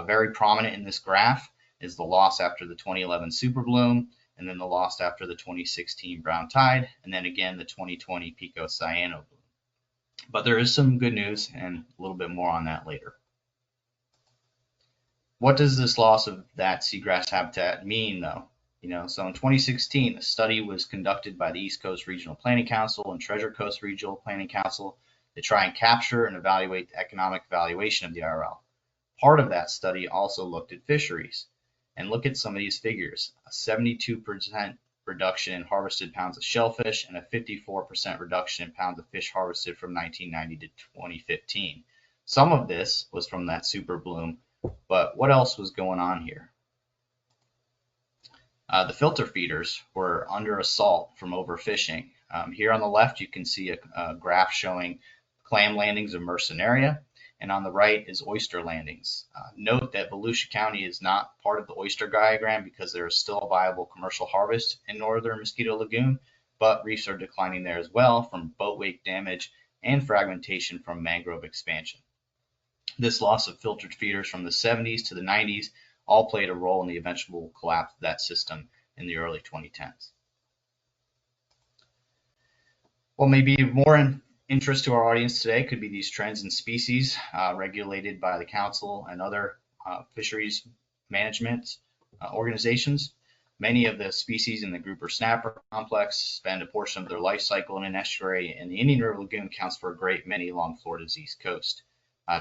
Very prominent in this graph is the loss after the 2011 super bloom, and then the loss after the 2016 brown tide, and then again the 2020 Pico cyano bloom. But there is some good news, and a little bit more on that later. What does this loss of that seagrass habitat mean, though? So in 2016, a study was conducted by the East Coast Regional Planning Council and Treasure Coast Regional Planning Council to try and capture and evaluate the economic valuation of the IRL. Part of that study also looked at fisheries. And look at some of these figures: a 72% reduction in harvested pounds of shellfish and a 54% reduction in pounds of fish harvested from 1990 to 2015. Some of this was from that super bloom, but what else was going on here? The filter feeders were under assault from overfishing. Here on the left, you can see a graph showing clam landings of Mercenaria, and on the right is oyster landings. Note that Volusia County is not part of the oyster diagram because there is still a viable commercial harvest in northern Mosquito Lagoon, but reefs are declining there as well from boat wake damage and fragmentation from mangrove expansion. This loss of filtered feeders from the 70s to the 90s all played a role in the eventual collapse of that system in the early 2010s. What may be more interest to our audience today could be these trends in species regulated by the Council and other fisheries management organizations. Many of the species in the grouper snapper complex spend a portion of their life cycle in an estuary, and the Indian River Lagoon counts for a great many along Florida's east coast.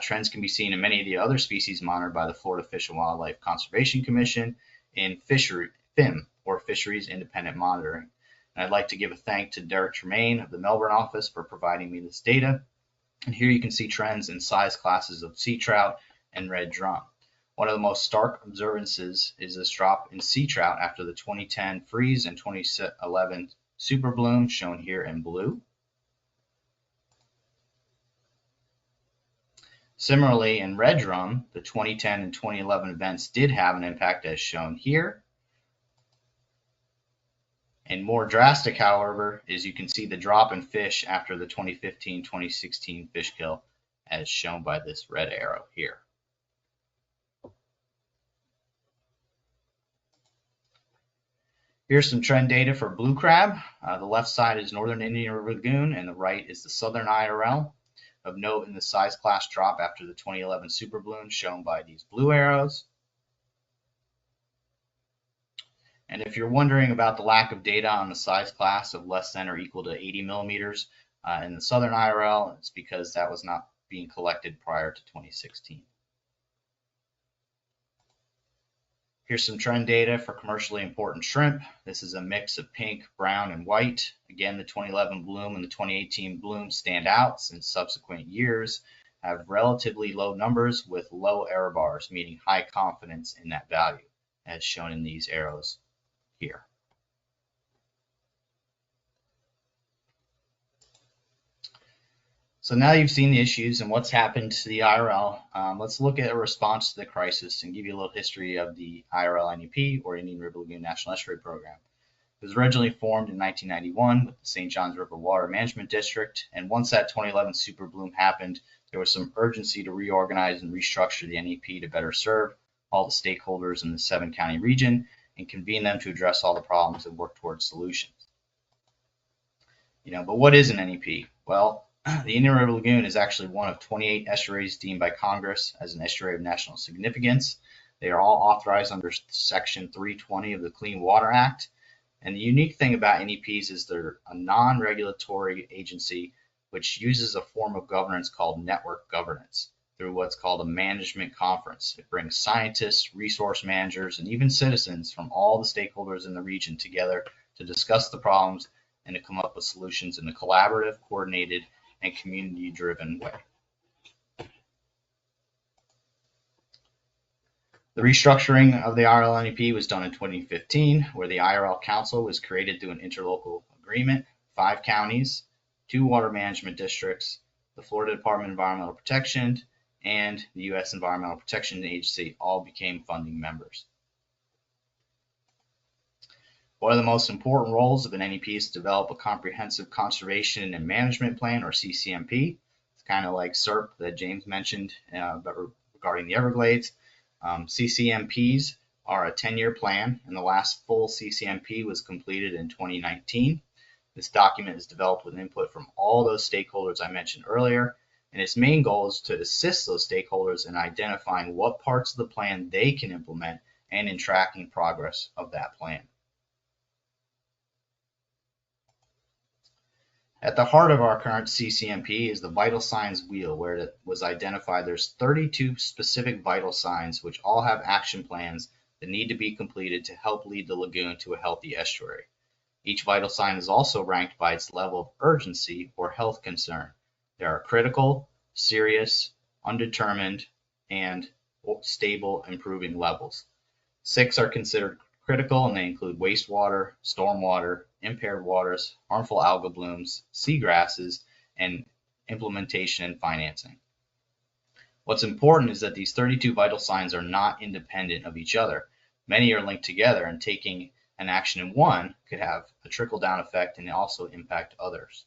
Trends can be seen in many of the other species monitored by the Florida Fish and Wildlife Conservation Commission in FIM, or Fisheries Independent Monitoring. And I'd like to give a thank to Derek Tremaine of the Melbourne office for providing me this data. And here you can see trends in size classes of sea trout and red drum. One of the most stark observances is this drop in sea trout after the 2010 freeze and 2011 super bloom, shown here in blue. Similarly, in red drum, the 2010 and 2011 events did have an impact as shown here. And more drastic, however, is you can see the drop in fish after the 2015-2016 fish kill as shown by this red arrow here. Here's some trend data for blue crab. The left side is northern Indian River Lagoon and the right is the southern IRL. Of note in the size class drop after the 2011 super bloom shown by these blue arrows. And if you're wondering about the lack of data on the size class of less than or equal to 80 millimeters in the southern IRL, it's because that was not being collected prior to 2016. Here's some trend data for commercially important shrimp. This is a mix of pink, brown, and white. Again, the 2011 bloom and the 2018 bloom stand out since subsequent years have relatively low numbers with low error bars, meaning high confidence in that value, as shown in these arrows here. So now you've seen the issues and what's happened to the IRL, let's look at a response to the crisis and give you a little history of the IRL NEP, or Indian River Lagoon National Estuary Program. It was originally formed in 1991 with the St. Johns River Water Management District, and once that 2011 super bloom happened, there was some urgency to reorganize and restructure the NEP to better serve all the stakeholders in the 7-county region and convene them to address all the problems and work towards solutions. But what is an NEP? Well, the Indian River Lagoon is actually one of 28 estuaries deemed by Congress as an estuary of national significance. They are all authorized under Section 320 of the Clean Water Act. And the unique thing about NEPs is they're a non-regulatory agency which uses a form of governance called network governance through what's called a management conference. It brings scientists, resource managers, and even citizens from all the stakeholders in the region together to discuss the problems and to come up with solutions in a collaborative, coordinated, and community-driven way. The restructuring of the IRL NEP was done in 2015, where the IRL Council was created through an interlocal agreement. 5 counties, 2 water management districts, the Florida Department of Environmental Protection, and the U.S. Environmental Protection Agency all became funding members. One of the most important roles of an NEP is to develop a comprehensive conservation and management plan, or CCMP. It's kind of like SERP that James mentioned but regarding the Everglades. CCMPs are a 10-year plan, and the last full CCMP was completed in 2019. This document is developed with input from all those stakeholders I mentioned earlier, and its main goal is to assist those stakeholders in identifying what parts of the plan they can implement and in tracking progress of that plan. At the heart of our current CCMP is the vital signs wheel, where it was identified there's 32 specific vital signs which all have action plans that need to be completed to help lead the lagoon to a healthy estuary. Each vital sign is also ranked by its level of urgency or health concern. There are critical, serious, undetermined, and stable improving levels. 6 are considered critical, and they include wastewater, stormwater, impaired waters, harmful algal blooms, seagrasses, and implementation and financing. What's important is that these 32 vital signs are not independent of each other. Many are linked together, and taking an action in one could have a trickle-down effect and also impact others.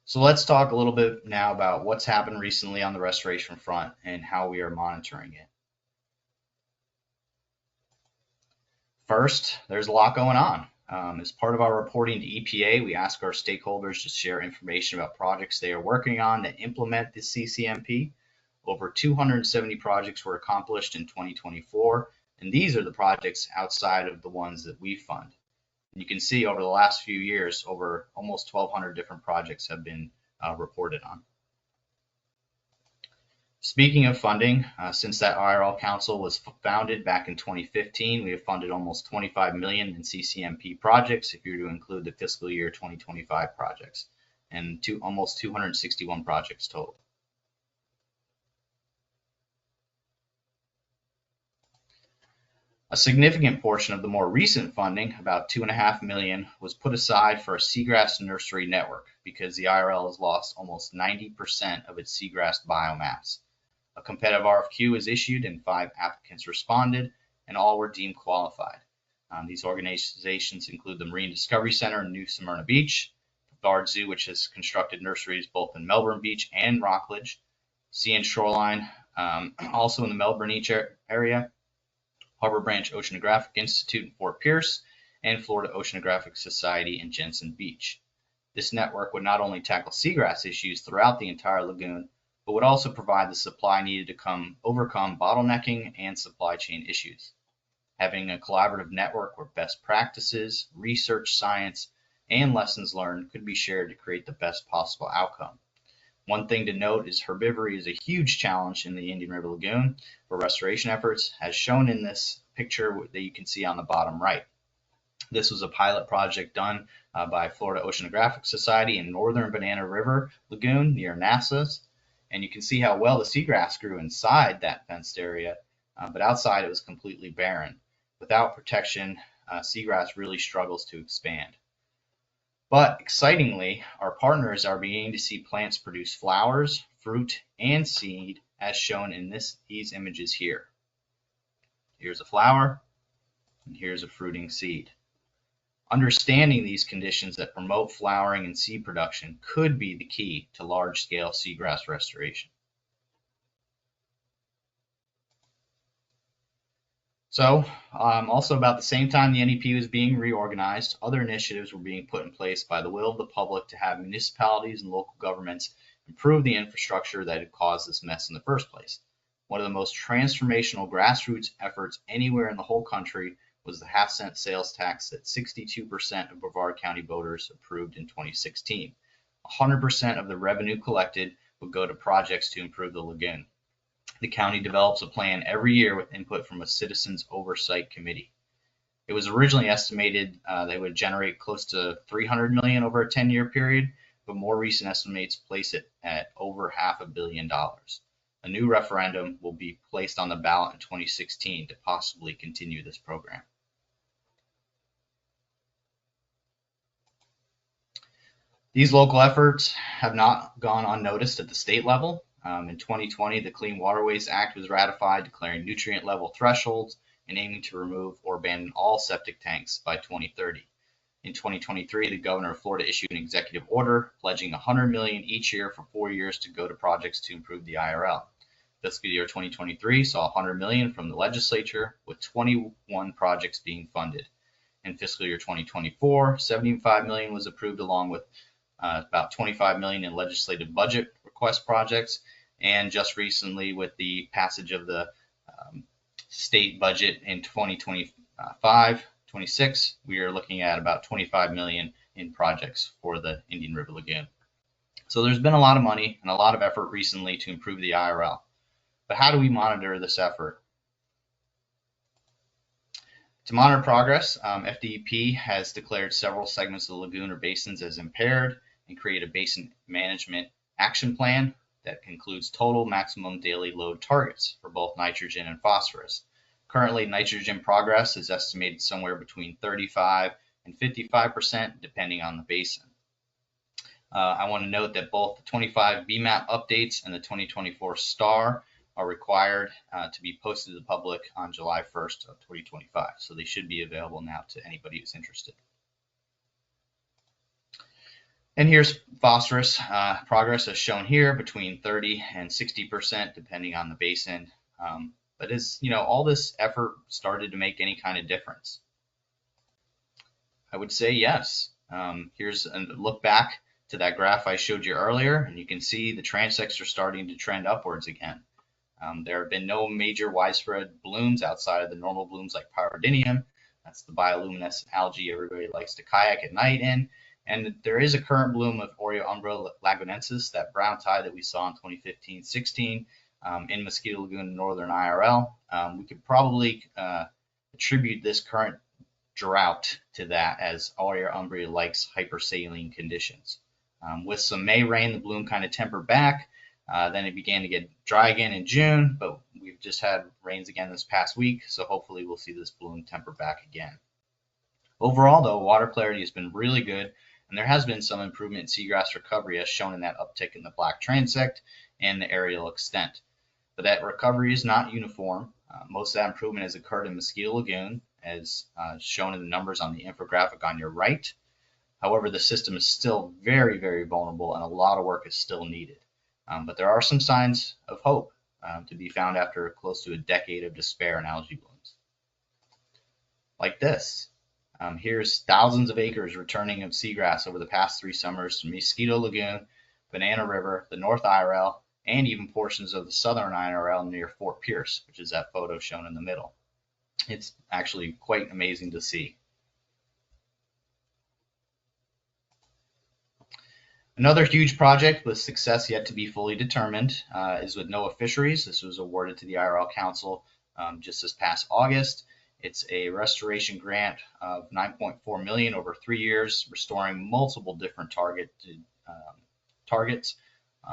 So let's talk a little bit now about what's happened recently on the restoration front and how we are monitoring it. First, there's a lot going on. As part of our reporting to EPA, we ask our stakeholders to share information about projects they are working on that implement the CCMP. Over 270 projects were accomplished in 2024, and these are the projects outside of the ones that we fund. You can see over the last few years, over almost 1,200 different projects have been reported on. Speaking of funding, since that IRL Council was founded back in 2015, we have funded almost 25 million in CCMP projects, if you're to include the fiscal year 2025 projects, and almost 261 projects total. A significant portion of the more recent funding, about $2.5 million, was put aside for a seagrass nursery network because the IRL has lost almost 90% of its seagrass biomass. A competitive RFQ was issued and 5 applicants responded, and all were deemed qualified. These organizations include the Marine Discovery Center in New Smyrna Beach, the Bard Zoo, which has constructed nurseries both in Melbourne Beach and Rockledge, Sea and Shoreline, also in the Melbourne Beach area, Harbor Branch Oceanographic Institute in Fort Pierce, and Florida Oceanographic Society in Jensen Beach. This network would not only tackle seagrass issues throughout the entire lagoon, but would also provide the supply needed to overcome bottlenecking and supply chain issues. Having a collaborative network where best practices, research, science, and lessons learned could be shared to create the best possible outcome. One thing to note is herbivory is a huge challenge in the Indian River Lagoon for restoration efforts, as shown in this picture that you can see on the bottom right. This was a pilot project done by Florida Oceanographic Society in northern Banana River Lagoon near NASA's. And you can see how well the seagrass grew inside that fenced area, but outside it was completely barren. Without protection, seagrass really struggles to expand. But excitingly, our partners are beginning to see plants produce flowers, fruit, and seed as shown in these images here. Here's a flower, and here's a fruiting seed. Understanding these conditions that promote flowering and seed production could be the key to large-scale seagrass restoration. So, also about the same time the NEP was being reorganized, other initiatives were being put in place by the will of the public to have municipalities and local governments improve the infrastructure that had caused this mess in the first place. One of the most transformational grassroots efforts anywhere in the whole country was the half-cent sales tax that 62% of Brevard County voters approved in 2016. 100% of the revenue collected would go to projects to improve the lagoon. The county develops a plan every year with input from a citizens oversight committee. It was originally estimated they would generate close to $300 million over a 10-year period, but more recent estimates place it at over $500 million. A new referendum will be placed on the ballot in 2016 to possibly continue this program. These local efforts have not gone unnoticed at the state level. In 2020, the Clean Waterways Act was ratified, declaring nutrient level thresholds and aiming to remove or abandon all septic tanks by 2030. In 2023, the governor of Florida issued an executive order pledging $100 million each year for 4 years to go to projects to improve the IRL. Fiscal year 2023 saw $100 million from the legislature, with 21 projects being funded. In fiscal year 2024, $75 million was approved, along with about $25 million in legislative budget request projects. And just recently, with the passage of the state budget in 2025-26, we are looking at about $25 million in projects for the Indian River Lagoon. So there's been a lot of money and a lot of effort recently to improve the IRL. But how do we monitor this effort? To monitor progress, FDEP has declared several segments of the lagoon or basins as impaired and create a basin management action plan that includes total maximum daily load targets for both nitrogen and phosphorus. Currently, nitrogen progress is estimated somewhere between 35 and 55%, depending on the basin. I want to note that both the 25 BMAP updates and the 2024 STAR are required to be posted to the public on July 1st of 2025. So they should be available now to anybody who's interested. And here's phosphorus progress as shown here, between 30 and 60% depending on the basin. But is, all this effort started to make any kind of difference? I would say yes. Here's a look back to that graph I showed you earlier, and you can see the transects are starting to trend upwards again. There have been no major widespread blooms outside of the normal blooms like pyridinium. That's the bioluminescent algae everybody likes to kayak at night in. And there is a current bloom of Umbra lagunensis, that brown tide that we saw in 2015-16 in Mosquito Lagoon in northern IRL. We could probably attribute this current drought to that, as Umbra likes hypersaline conditions. With some May rain, the bloom kind of tempered back. Then it began to get dry again in June, but we've just had rains again this past week, so hopefully we'll see this bloom temper back again. Overall, though, water clarity has been really good, and there has been some improvement in seagrass recovery as shown in that uptick in the black transect and the aerial extent. But that recovery is not uniform. Most of that improvement has occurred in Mosquito Lagoon, as shown in the numbers on the infographic on your right. However, the system is still very, very vulnerable, and a lot of work is still needed. But there are some signs of hope to be found after close to a decade of despair in algae blooms. Like this. Here's thousands of acres returning of seagrass over the past 3 summers to Mosquito Lagoon, Banana River, the North IRL, and even portions of the Southern IRL near Fort Pierce, which is that photo shown in the middle. It's actually quite amazing to see. Another huge project with success yet to be fully determined is with NOAA Fisheries. This was awarded to the IRL Council just this past August. It's a restoration grant of $9.4 million over 3 years, restoring multiple different targets.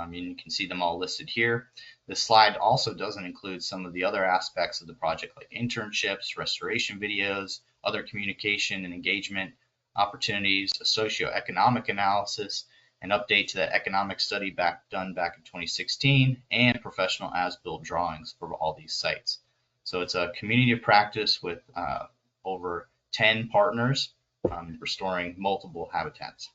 You can see them all listed here. This slide also doesn't include some of the other aspects of the project, like internships, restoration videos, other communication and engagement opportunities, a socioeconomic analysis, an update to that economic study done back in 2016, and professional as-built drawings for all these sites. So it's a community of practice with over 10 partners restoring multiple habitats.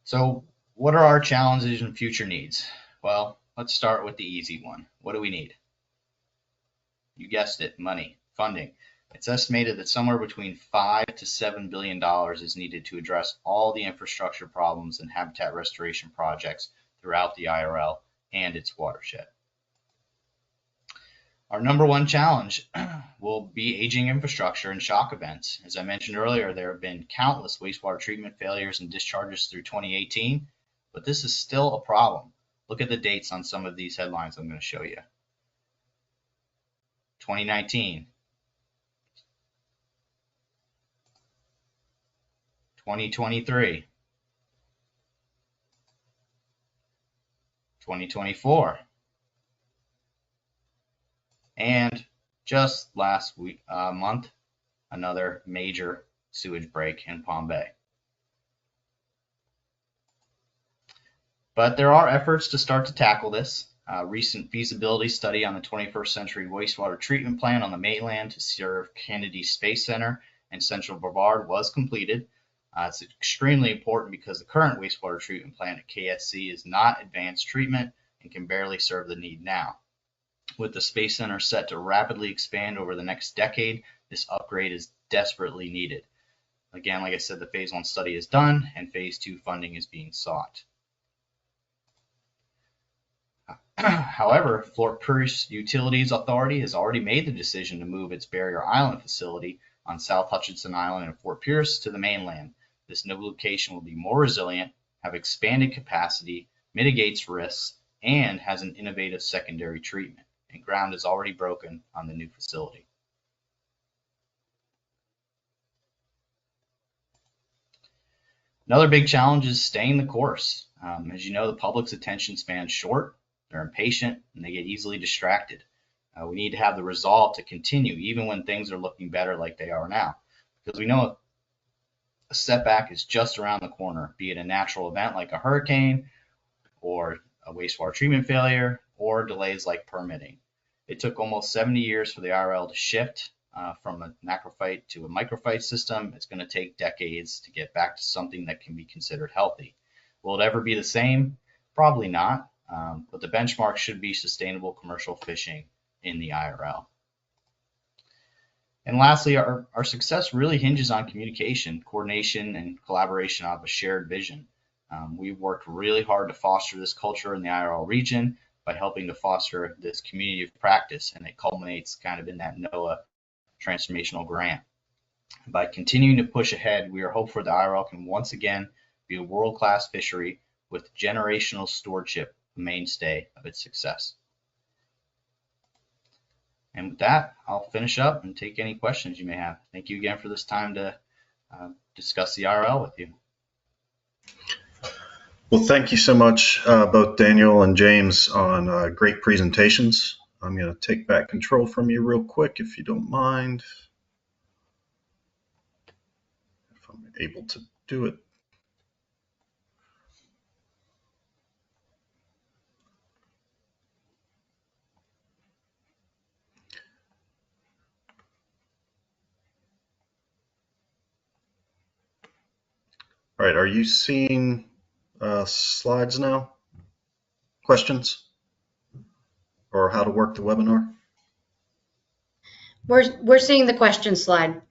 So what are our challenges and future needs? Well, let's start with the easy one. What do we need? You guessed it, money, funding. It's estimated that somewhere between $5 to $7 billion is needed to address all the infrastructure problems and habitat restoration projects throughout the IRL and its watershed. Our number one challenge will be aging infrastructure and shock events. As I mentioned earlier, there have been countless wastewater treatment failures and discharges through 2018, but this is still a problem. Look at the dates on some of these headlines I'm going to show you. 2019, 2023, 2024, and just last month, another major sewage break in Palm Bay. But there are efforts to start to tackle this. A recent feasibility study on the 21st century wastewater treatment plant on the mainland to serve Kennedy Space Center and Central Brevard was completed. It's extremely important because the current wastewater treatment plant at KSC is not advanced treatment and can barely serve the need now. With the Space Center set to rapidly expand over the next decade, this upgrade is desperately needed. Again, like I said, the phase 1 study is done and phase 2 funding is being sought. However, Fort Pierce Utilities Authority has already made the decision to move its Barrier Island facility on South Hutchinson Island in Fort Pierce to the mainland. This new location will be more resilient, have expanded capacity, mitigates risks, and has an innovative secondary treatment. And ground is already broken on the new facility. Another big challenge is staying the course. As you know, the public's attention span is short, they're impatient, and they get easily distracted. We need to have the resolve to continue even when things are looking better like they are now. Because we know a setback is just around the corner, be it a natural event like a hurricane or a wastewater treatment failure or delays like permitting. It took almost 70 years for the IRL to shift from a macrophyte to a microphyte system. It's going to take decades to get back to something that can be considered healthy. Will it ever be the same? Probably not, but the benchmark should be sustainable commercial fishing in the IRL. And lastly, our success really hinges on communication, coordination, and collaboration of a shared vision. We've worked really hard to foster this culture in the IRL region by helping to foster this community of practice, and it culminates kind of in that NOAA transformational grant. By continuing to push ahead, we are hopeful the IRL can once again be a world-class fishery with generational stewardship the mainstay of its success. And with that, I'll finish up and take any questions you may have. Thank you again for this time to discuss the IRL with you. Well, thank you so much, both Daniel and James, on great presentations. I'm going to take back control from you real quick, if you don't mind. If I'm able to do it. All right, are you seeing slides now? Questions? Or how to work the webinar? We're seeing the question slide.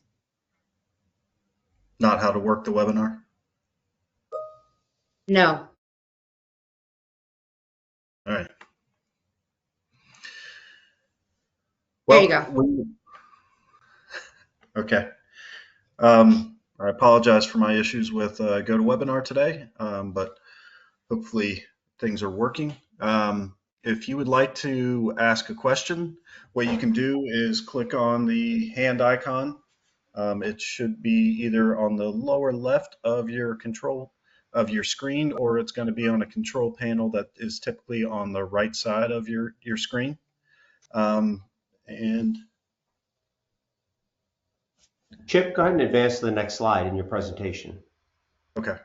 Not how to work the webinar? No. All right. There you go. Okay. I apologize for my issues with GoToWebinar today, but hopefully things are working. If you would like to ask a question, what you can do is click on the hand icon. It should be either on the lower left of your screen, or it's going to be on a control panel that is typically on the right side of your screen. And Chip, go ahead and advance to the next slide in your presentation. okay.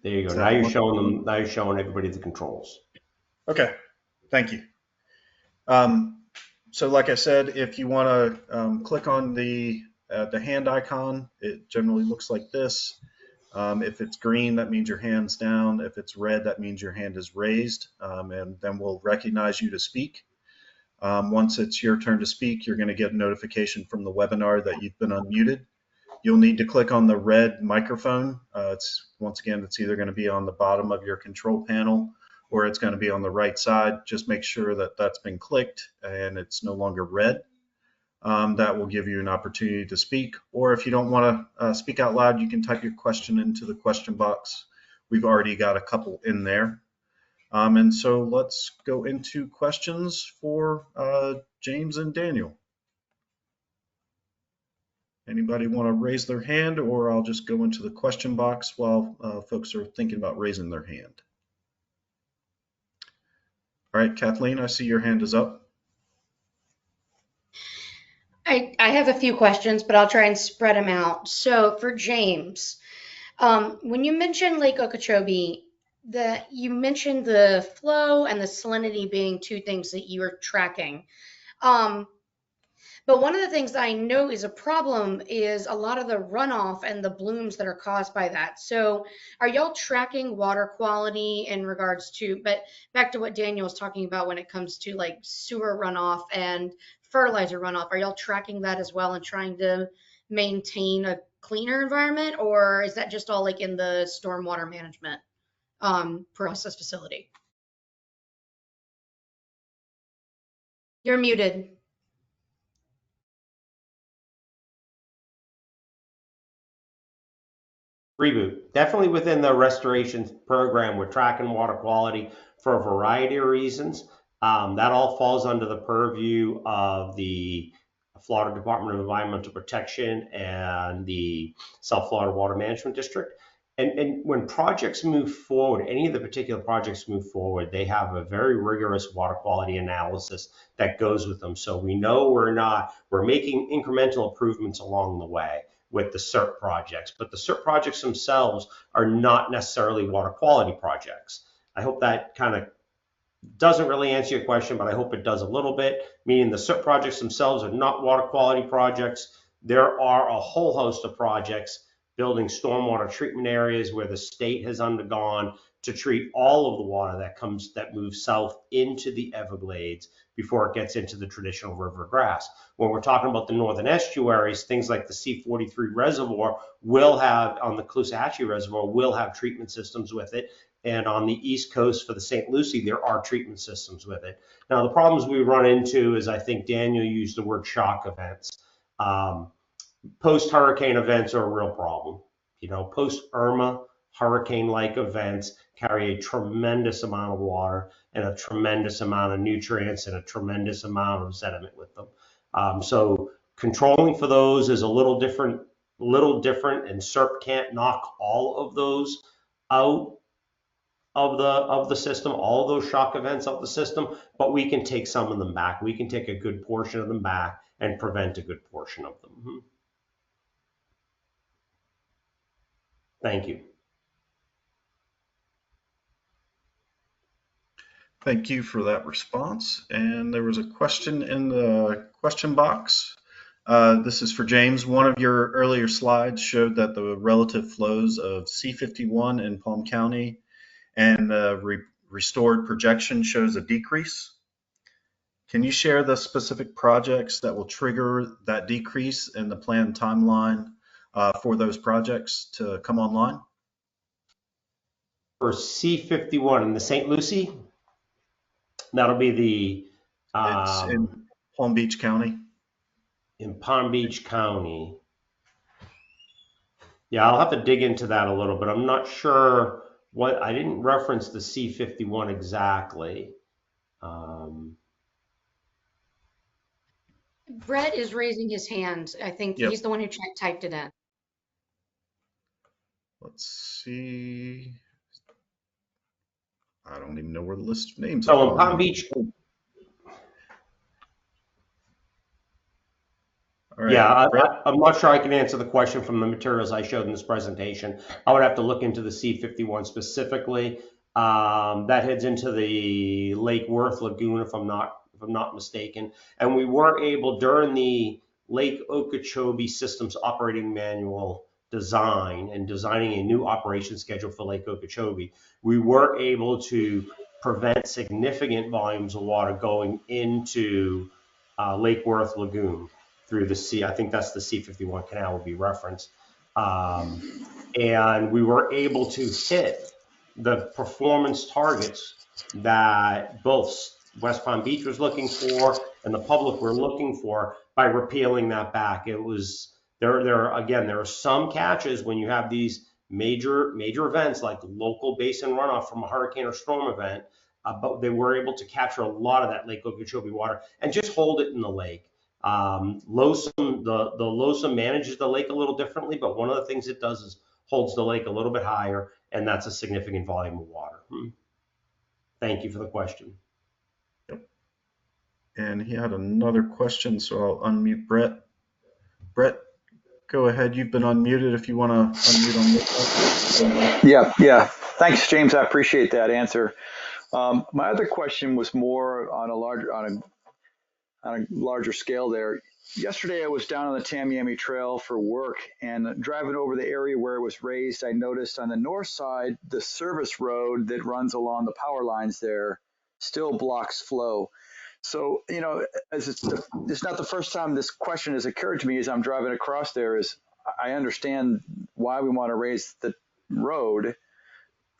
There you go. Now you're showing them. Now you're showing everybody the controls. Okay, thank you. So like I said, if you want to click on the hand icon, it generally looks like this. If it's green, that means your hand's down. If it's red, that means your hand is raised, and then we'll recognize you to speak. Once it's your turn to speak, you're going to get a notification from the webinar that you've been unmuted. You'll need to click on the red microphone. Once again, it's either going to be on the bottom of your control panel or it's going to be on the right side. Just make sure that that's been clicked and it's no longer red. That will give you an opportunity to speak. Or if you don't want to speak out loud, you can type your question into the question box. We've already got a couple in there. And so let's go into questions for James and Daniel. Anybody want to raise their hand, or I'll just go into the question box while folks are thinking about raising their hand. All right, Kathleen, I see your hand is up. I have a few questions, but I'll try and spread them out. So for James, when you mentioned Lake Okeechobee, you mentioned the flow and the salinity being two things that you were tracking. But one of the things I know is a problem is a lot of the runoff and the blooms that are caused by that. So are y'all tracking water quality in regards to, but back to what Daniel was talking about when it comes to like sewer runoff and fertilizer runoff, are y'all tracking that as well and trying to maintain a cleaner environment, or is that just all like in the stormwater management process facility? You're muted. Reboot. Definitely within the restoration program, we're tracking water quality for a variety of reasons. That all falls under the purview of the Florida Department of Environmental Protection and the South Florida Water Management District. And when projects move forward, any of the particular projects move forward, they have a very rigorous water quality analysis that goes with them. So we know we're making incremental improvements along the way with the CERT projects, but the CERT projects themselves are not necessarily water quality projects. I hope that kind of doesn't really answer your question, but I hope it does a little bit, meaning the CERT projects themselves are not water quality projects. There are a whole host of projects building stormwater treatment areas where the state has undergone to treat all of the water that moves south into the Everglades before it gets into the traditional river grass. When we're talking about the northern estuaries, things like the C43 reservoir will have, on the Caloosahatchee Reservoir, will have treatment systems with it. And on the East Coast for the St. Lucie, there are treatment systems with it. Now, the problems we run into is, I think Daniel used the word shock events. Post-hurricane events are a real problem. Post-Irma, hurricane-like events carry a tremendous amount of water and a tremendous amount of nutrients and a tremendous amount of sediment with them. So controlling for those is a little different, and CERP can't knock all of those out of the system, all of those shock events of the system, but we can take some of them back. We can take a good portion of them back and prevent a good portion of them. Thank you. Thank you for that response. And there was a question in the question box. This is for James. One of your earlier slides showed that the relative flows of C51 in Palm County and the restored projection shows a decrease. Can you share the specific projects that will trigger that decrease in the planned timeline for those projects to come online? For C51 in the St. Lucie, that'll be the... It's in Palm Beach County. In Palm Beach County. Yeah, I'll have to dig into that a little bit. I'm not sure I didn't reference the C51 exactly. Brett is raising his hand. I think Yep. he's the one who typed it in. Let's see. I don't even know where the list of names So are. in Palm Beach, All right, yeah, Brett? I'm not sure I can answer the question from the materials I showed in this presentation. I would have to look into the C51 specifically. That heads into the Lake Worth Lagoon, if I'm not mistaken. And we were able, during the Lake Okeechobee Systems Operating Manual design and designing a new operation schedule for Lake Okeechobee, we were able to prevent significant volumes of water going into Lake Worth Lagoon through the I think that's the C51 canal will be referenced. And we were able to hit the performance targets that both West Palm Beach was looking for and the public were looking for by repealing that back. It was, there are some catches when you have these major events like local basin runoff from a hurricane or storm event, but they were able to capture a lot of that Lake Okeechobee water and just hold it in the lake. LOSUM, the LOSUM manages the lake a little differently, but one of the things it does is holds the lake a little bit higher, and that's a significant volume of water. Thank you for the question. Yep. And he had another question, so I'll unmute Brett. Brett, go ahead. You've been unmuted if you want to unmute on this one. Yeah. Thanks, James. I appreciate that answer. My other question was more on a larger scale there. Yesterday, I was down on the Tamiami Trail for work, and driving over the area where it was raised, I noticed on the north side, the service road that runs along the power lines there still blocks flow. So, as it's not the first time this question has occurred to me as I'm driving across there. Is I understand why we want to raise the road,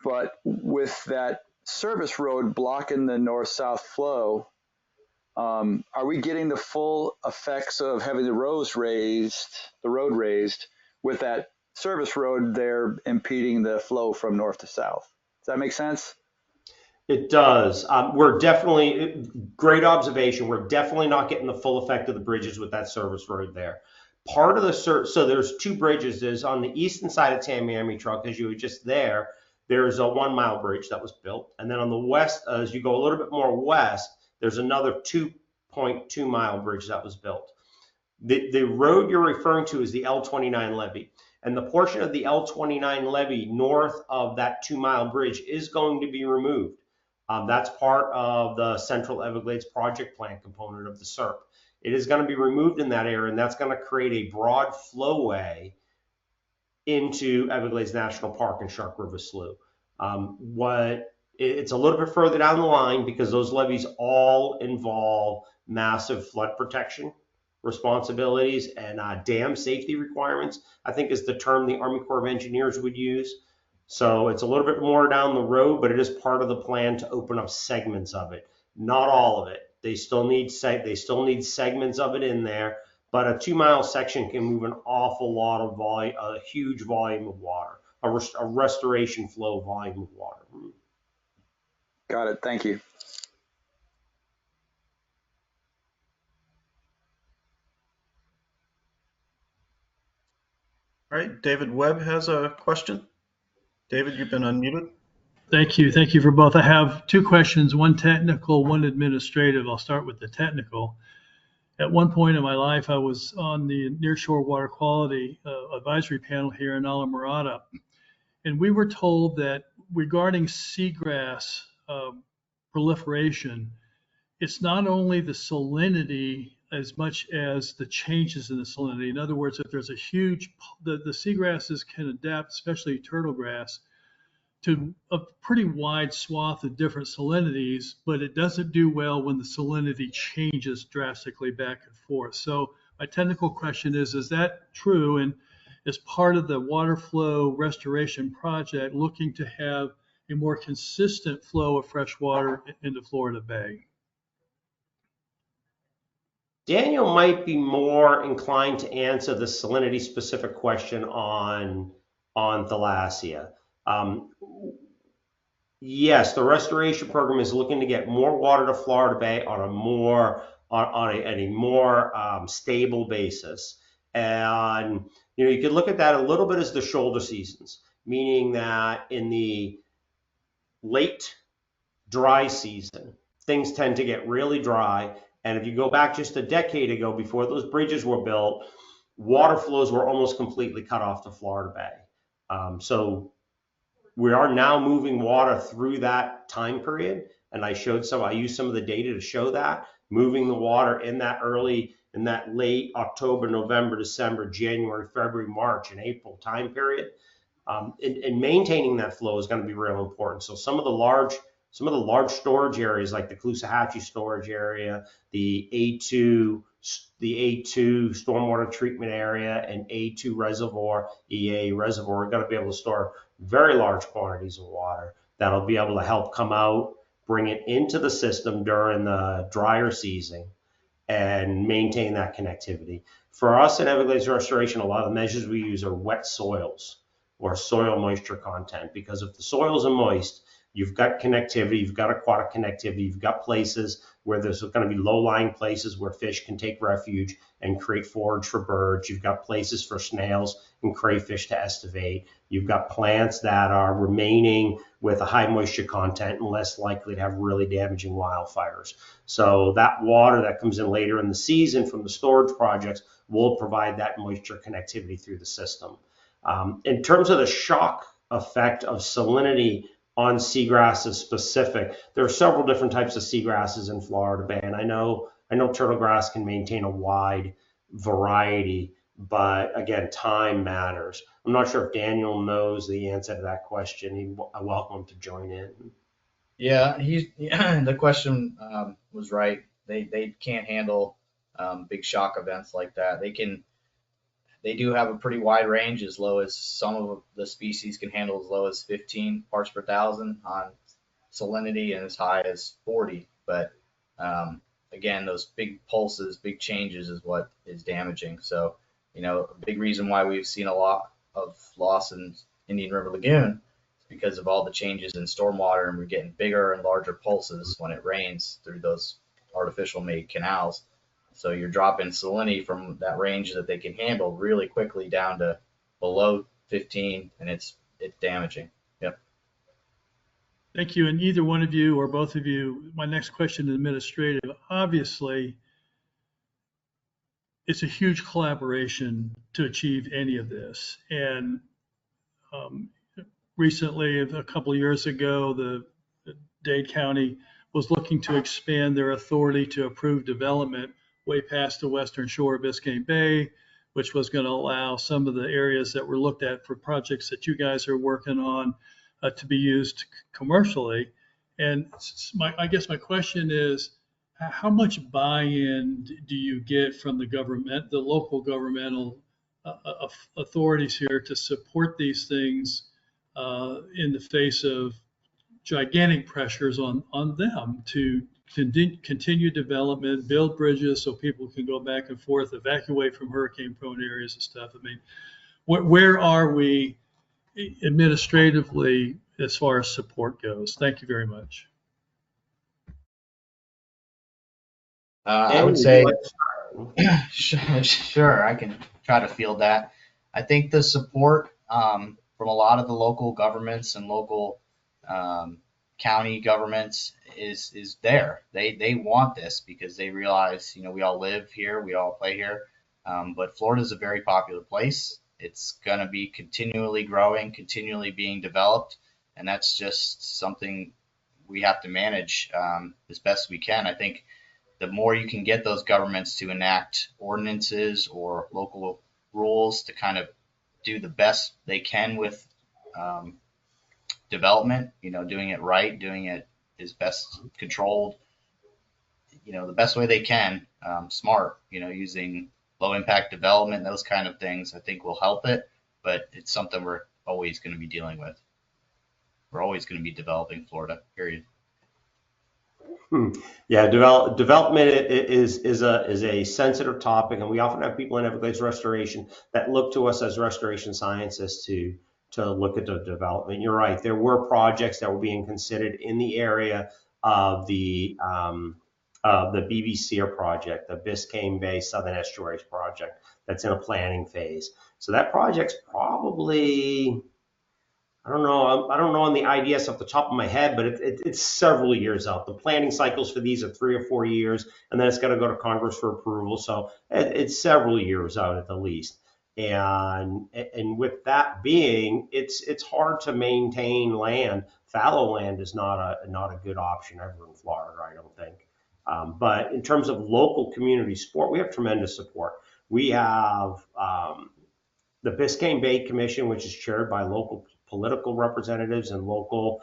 but with that service road blocking the north-south flow, are we getting the full effects of having the road raised with that service road there impeding the flow from north to south? Does that make sense? It does. We're definitely, great observation. We're definitely not getting the full effect of the bridges with that service road there. part of the so there's two bridges. There's on the eastern side of Tamiami Trail, because you were just there. There's a 1 mile bridge that was built, and then on the west, as you go a little bit more west, there's another 2.2 mile bridge that was built. The road you're referring to is the L29 levee, and the portion of the L29 levee north of that 2 mile bridge is going to be removed. That's part of the Central Everglades project plan component of the SERP. It is going to be removed in that area, and that's going to create a broad flowway into Everglades National Park and Shark River Slough. It's a little bit further down the line because those levees all involve massive flood protection responsibilities and dam safety requirements, I think is the term the Army Corps of Engineers would use. So it's a little bit more down the road, but it is part of the plan to open up segments of it, not all of it. They still need segments of it in there, but a 2 mile section can move an awful lot of volume, a huge volume of water, a restoration flow volume of water. Got it. Thank you. All right, David Webb has a question. David, you've been unmuted. Thank you. Thank you for both. I have two questions, one technical, one administrative. I'll start with the technical. At one point in my life, I was on the Nearshore Water Quality Advisory Panel here in Alamorada, and we were told that regarding seagrass proliferation, it's not only the salinity as much as the changes in the salinity. In other words, if there's a huge, the seagrasses can adapt, especially turtle grass, to a pretty wide swath of different salinities, but it doesn't do well when the salinity changes drastically back and forth. So my technical question is that true? And as part of the water flow restoration project, looking to have a more consistent flow of fresh water into Florida Bay? Daniel might be more inclined to answer the salinity specific question on Thalassia. Yes, the restoration program is looking to get more water to Florida Bay on a more stable basis. And you could look at that a little bit as the shoulder seasons, meaning that in the late dry season, things tend to get really dry. And if you go back just a decade ago, before those bridges were built, water flows were almost completely cut off to Florida Bay. So we are now moving water through that time period. And I used some of the data to show that, moving the water in that late October, November, December, January, February, March, and April time period. And maintaining that flow is going to be real important. So some of the large storage areas like the Caloosahatchee storage area, the A2 stormwater treatment area, and A2 reservoir, EA reservoir, are going to be able to store very large quantities of water that'll be able to help come out, bring it into the system during the drier season, and maintain that connectivity. For us in Everglades Restoration, a lot of the measures we use are wet soils or soil moisture content, because if the soils are moist, you've got connectivity, you've got aquatic connectivity, you've got places where there's going to be low-lying places where fish can take refuge and create forage for birds. You've got places for snails and crayfish to estivate. You've got plants that are remaining with a high moisture content and less likely to have really damaging wildfires. So that water that comes in later in the season from the storage projects will provide that moisture connectivity through the system. In terms of the shock effect of salinity on seagrasses specific, there are several different types of seagrasses in Florida Bay, and I know turtle grass can maintain a wide variety, but again, time matters. I'm not sure if Daniel knows the answer to that question. I welcome him to join in. Yeah, the question was right. They can't handle big shock events like that. They do have a pretty wide range, as low as some of the species can handle as low as 15 parts per thousand on salinity and as high as 40. But again, those big pulses, big changes is what is damaging. So, a big reason why we've seen a lot of loss in Indian River Lagoon is because of all the changes in stormwater, and we're getting bigger and larger pulses when it rains through those artificial made canals. So you're dropping salinity from that range that they can handle really quickly down to below 15, and it's damaging. Yep. Thank you. And either one of you or both of you, my next question is administrative. Obviously, it's a huge collaboration to achieve any of this. And um, recently, a couple of years ago, the Dade County was looking to expand their authority to approve development way past the western shore of Biscayne Bay, which was going to allow some of the areas that were looked at for projects that you guys are working on to be used commercially. And I guess my question is, how much buy-in do you get from the government, the local governmental authorities here to support these things in the face of gigantic pressures on them to continue development, build bridges so people can go back and forth, evacuate from hurricane-prone areas and stuff? I mean, where are we administratively as far as support goes? Thank you very much. I would say, sure, I can try to field that. I think the support from a lot of the local governments and local county governments is there. They want this because they realize, we all live here, we all play here, but Florida is a very popular place. It's going to be continually growing, continually being developed, and that's just something we have to manage as best we can. I think the more you can get those governments to enact ordinances or local rules to kind of do the best they can with development, doing it right, doing it as best controlled, the best way they can, smart, using low impact development, those kind of things, I think will help it. But it's something we're always going to be dealing with. We're always going to be developing Florida, period. Yeah, development is a sensitive topic, and we often have people in Everglades restoration that look to us as restoration scientists to look at the development. You're right. There were projects that were being considered in the area of the BBCR project, the Biscayne Bay Southern Estuaries project, that's in a planning phase. So that project's probably, I don't know on the IDS off the top of my head, but it's several years out. The planning cycles for these are 3 or 4 years, and then it's got to go to Congress for approval. So it's several years out at the least. And with that being, it's hard to maintain land. Fallow land is not a good option ever in Florida, I don't think. But in terms of local community support, we have tremendous support. We have the Biscayne Bay Commission, which is chaired by local political representatives and local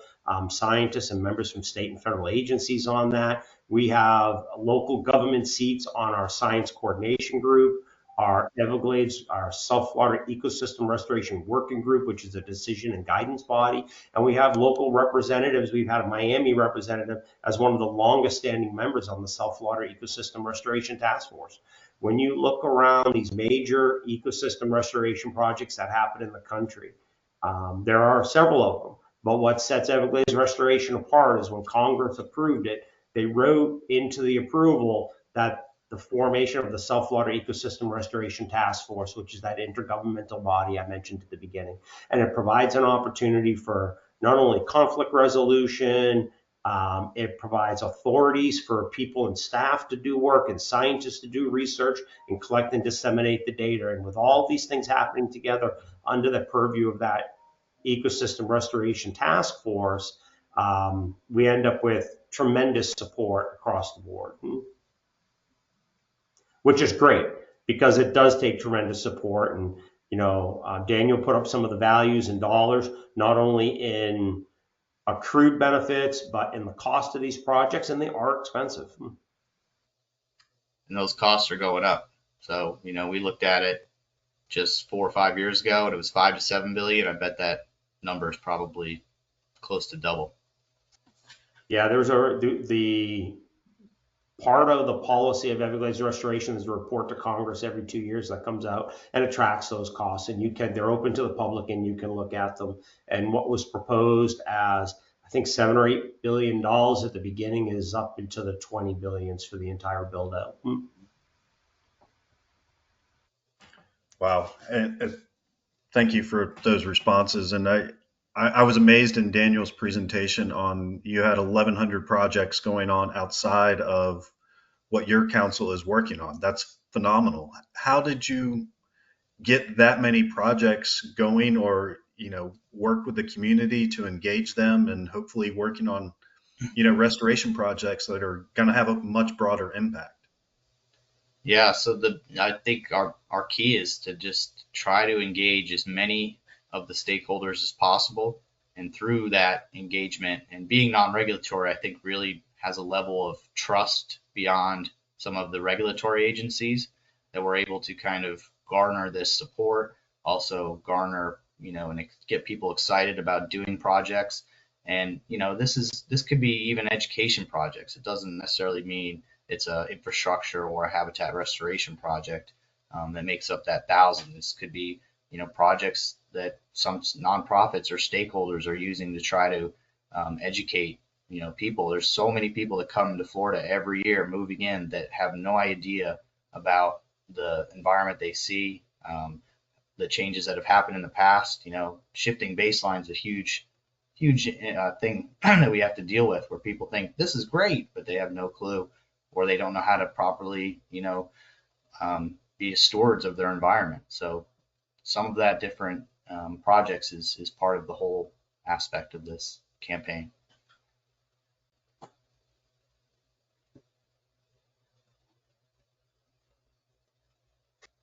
scientists and members from state and federal agencies on that. We have local government seats on our science coordination group, our Everglades, our Saltwater Ecosystem Restoration Working Group, which is a decision and guidance body. And we have local representatives. We've had a Miami representative as one of the longest standing members on the Saltwater Ecosystem Restoration Task Force. When you look around these major ecosystem restoration projects that happen in the country, there are several of them. But what sets Everglades restoration apart is when Congress approved it, they wrote into the approval that the formation of the Saltwater Ecosystem Restoration Task Force, which is that intergovernmental body I mentioned at the beginning. And it provides an opportunity for not only conflict resolution, it provides authorities for people and staff to do work and scientists to do research and collect and disseminate the data. And with all these things happening together under the purview of that Ecosystem Restoration Task Force, we end up with tremendous support across the board. Which is great because it does take tremendous support. And, Daniel put up some of the values in dollars, not only in accrued benefits, but in the cost of these projects, and they are expensive. And those costs are going up. So, we looked at it just 4 or 5 years ago, and it was $5 to $7 billion. I bet that number is probably close to double. Yeah, there's the part of the policy of Everglades restoration is a report to Congress every 2 years that comes out, and it tracks those costs. And they're open to the public, and you can look at them. And what was proposed as, I think, $7 or $8 billion at the beginning is up into the 20 billions for the entire build out. Wow. And thank you for those responses. And I was amazed in Daniel's presentation on you had 1,100 projects going on outside of what your council is working on. That's phenomenal. How did you get that many projects going, or work with the community to engage them, and hopefully working on restoration projects that are going to have a much broader impact? Yeah, so I think our key is to just try to engage as many of the stakeholders as possible. And through that engagement and being non-regulatory, I think really has a level of trust beyond some of the regulatory agencies that we're able to kind of garner this support, also garner, and get people excited about doing projects. And, this could be even education projects. It doesn't necessarily mean it's a infrastructure or a habitat restoration project that makes up that 1,000. This could be, projects that some nonprofits or stakeholders are using to try to educate, people. There's so many people that come to Florida every year moving in that have no idea about the environment they see, the changes that have happened in the past. Shifting baseline is a huge thing that we have to deal with, where people think this is great, but they have no clue, or they don't know how to properly, be stewards of their environment. So some of that different projects is part of the whole aspect of this campaign.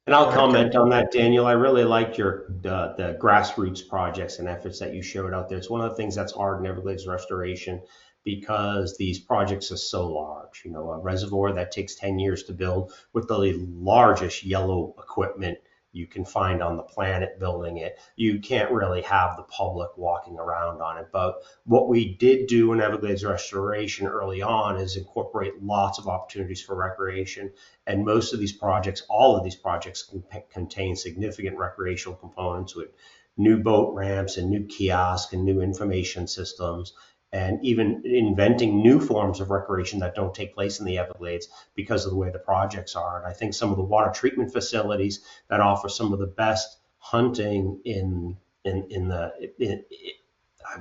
And I'll comment on that, Daniel. I really liked the grassroots projects and efforts that you showed out there. It's one of the things that's hard in Everglades restoration because these projects are so large. A reservoir that takes 10 years to build with the largest yellow equipment you can find on the planet building it. You can't really have the public walking around on it. But what we did do in Everglades restoration early on is incorporate lots of opportunities for recreation. And most of these projects, all of these projects contain significant recreational components with new boat ramps and new kiosks and new information systems, and even inventing new forms of recreation that don't take place in the Everglades because of the way the projects are. And I think some of the water treatment facilities that offer some of the best hunting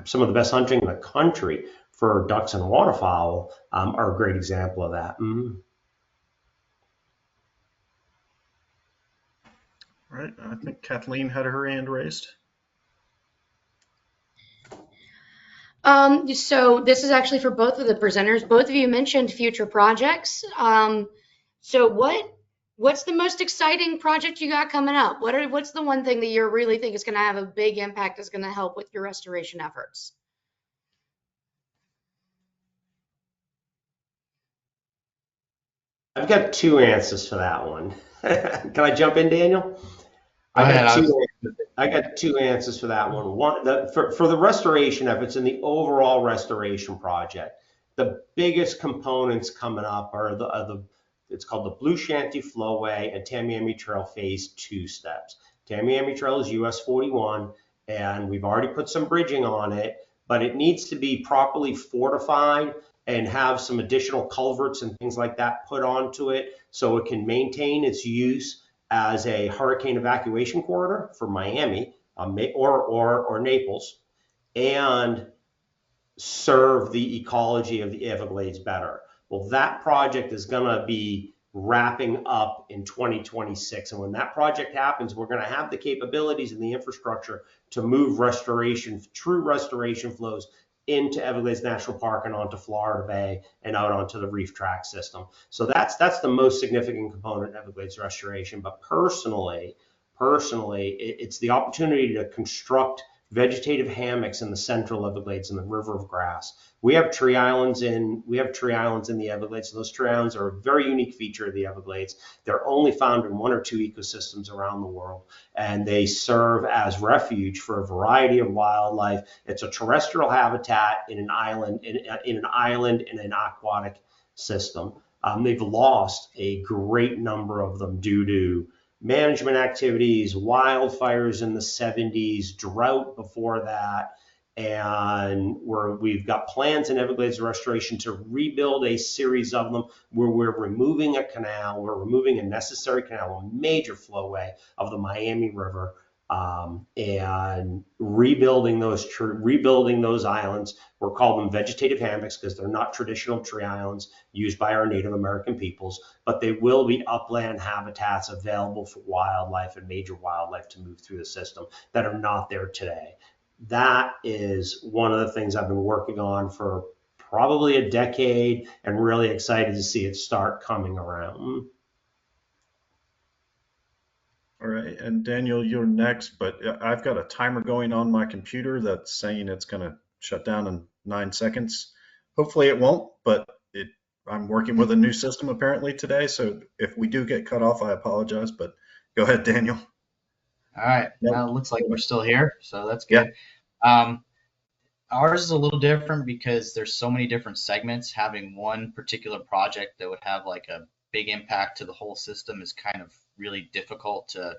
some of the best hunting in the country for ducks and waterfowl are a great example of that. Mm-hmm. All right, I think Kathleen had her hand raised. So this is actually for both of the presenters. Both of you mentioned future projects. So what's the most exciting project you got coming up? What's the one thing that you really think is going to have a big impact, that's going to help with your restoration efforts? I've got two answers for that one. Can I jump in, Daniel? I got two answers for that one. For the restoration efforts and the overall restoration project, the biggest components coming up are it's called the Blue Shanty Flowway and Tamiami Trail Phase 2 steps. Tamiami Trail is US 41, and we've already put some bridging on it, but it needs to be properly fortified and have some additional culverts and things like that put onto it so it can maintain its use as a hurricane evacuation corridor for Miami or Naples, and serve the ecology of the Everglades better. Well, that project is going to be wrapping up in 2026. And when that project happens, we're going to have the capabilities and the infrastructure to move true restoration flows into Everglades National Park and onto Florida Bay and out onto the reef track system. So that's the most significant component of Everglades restoration. But personally, it's the opportunity to construct vegetative hammocks in the central Everglades and the River of Grass. We have tree islands in the Everglades. So those tree islands are a very unique feature of the Everglades. They're only found in one or two ecosystems around the world, and they serve as refuge for a variety of wildlife. It's a terrestrial habitat in an island in an aquatic system. They've lost a great number of them due to management activities, wildfires in the 70s, drought before that, and we've got plans in Everglades restoration to rebuild a series of them where we're removing a canal, we're removing a necessary canal, a major flowway of the Miami River, and rebuilding those islands. We're calling them vegetative hammocks because they're not traditional tree islands used by our Native American peoples, but they will be upland habitats available for wildlife and major wildlife to move through the system that are not there today. That is one of the things I've been working on for probably a decade, and really excited to see it start coming around. All right, and Daniel, you're next, but I've got a timer going on my computer that's saying it's going to shut down in 9 seconds. Hopefully it won't, but I'm working with a new system apparently today, so if we do get cut off, I apologize, but go ahead, Daniel. All right. Yep. Well, it looks like we're still here, so that's good. Ours is a little different because there's so many different segments. Having one particular project that would have like a big impact to the whole system is kind of really difficult to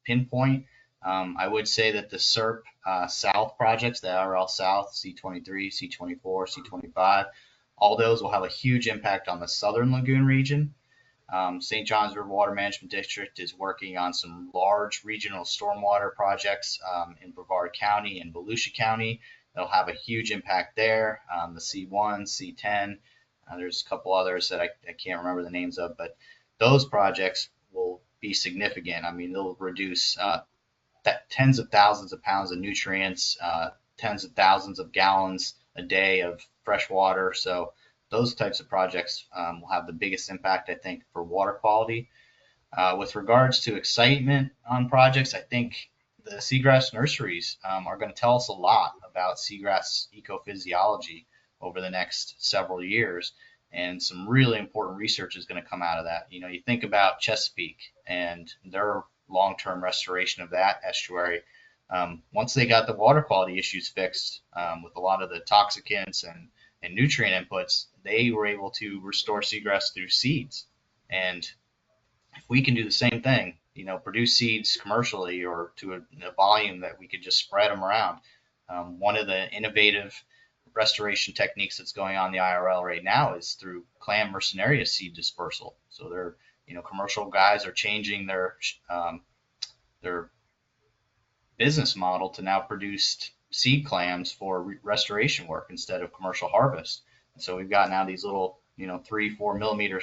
pinpoint. I would say that the SERP South projects, the IRL South, C23, C24, C25, all those will have a huge impact on the Southern Lagoon region. St. John's River Water Management District is working on some large regional stormwater projects in Brevard County and Volusia County. That'll have a huge impact there. The C1, C10, there's a couple others that I can't remember the names of, but those projects will be significant. I mean, they'll reduce tens of thousands of pounds of nutrients, tens of thousands of gallons a day of fresh water. So those types of projects will have the biggest impact, I think, for water quality. With regards to excitement on projects, I think the seagrass nurseries are going to tell us a lot about seagrass ecophysiology over the next several years, and some really important research is going to come out of that. You know, you think about Chesapeake and their long-term restoration of that estuary. Once they got the water quality issues fixed with a lot of the toxicants and nutrient inputs, they were able to restore seagrass through seeds. And if we can do the same thing, you know, produce seeds commercially or to a volume that we could just spread them around. One of the innovative restoration techniques that's going on in the IRL right now is through clam mercenaria seed dispersal. So they're, you know, commercial guys are changing their business model to now produce seed clams for restoration work instead of commercial harvest. And so we've got now these little, you know, 3-4 millimeter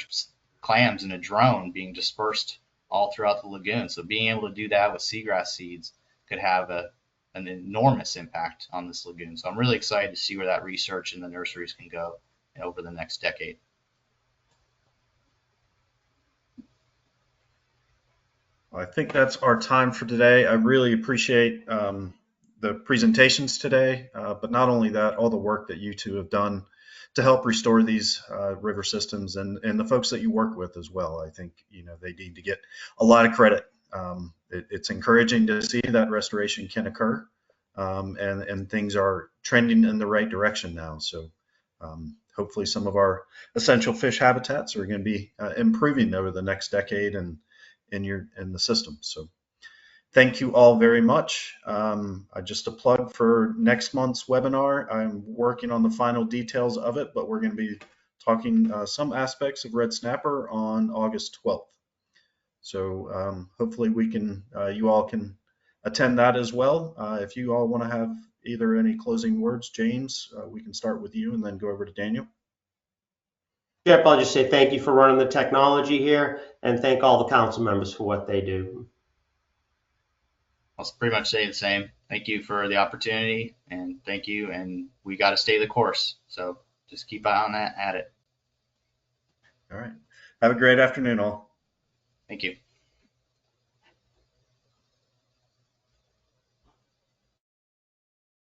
clams in a drone being dispersed all throughout the lagoon. So being able to do that with seagrass seeds could have an enormous impact on this lagoon. So I'm really excited to see where that research in the nurseries can go over the next decade. I think that's our time for today. I really appreciate the presentations today, but not only that, all the work that you two have done to help restore these river systems, and the folks that you work with as well. I think, you know, they need to get a lot of credit. It's encouraging to see that restoration can occur, and things are trending in the right direction now. So hopefully some of our essential fish habitats are going to be improving over the next decade and in the system. So thank you all very much. Just a plug for next month's webinar. I'm working on the final details of it, but we're going to be talking some aspects of red snapper on August 12th. So hopefully we can, you all can attend that as well. If you all want to have either any closing words, James, we can start with you and then go over to Daniel. Yep, I'll just say thank you for running the technology here, and thank all the council members for what they do. I'll pretty much say the same. Thank you for the opportunity, and thank you. And we got to stay the course. So just keep eye on that, at it. All right. Have a great afternoon, all. Thank you.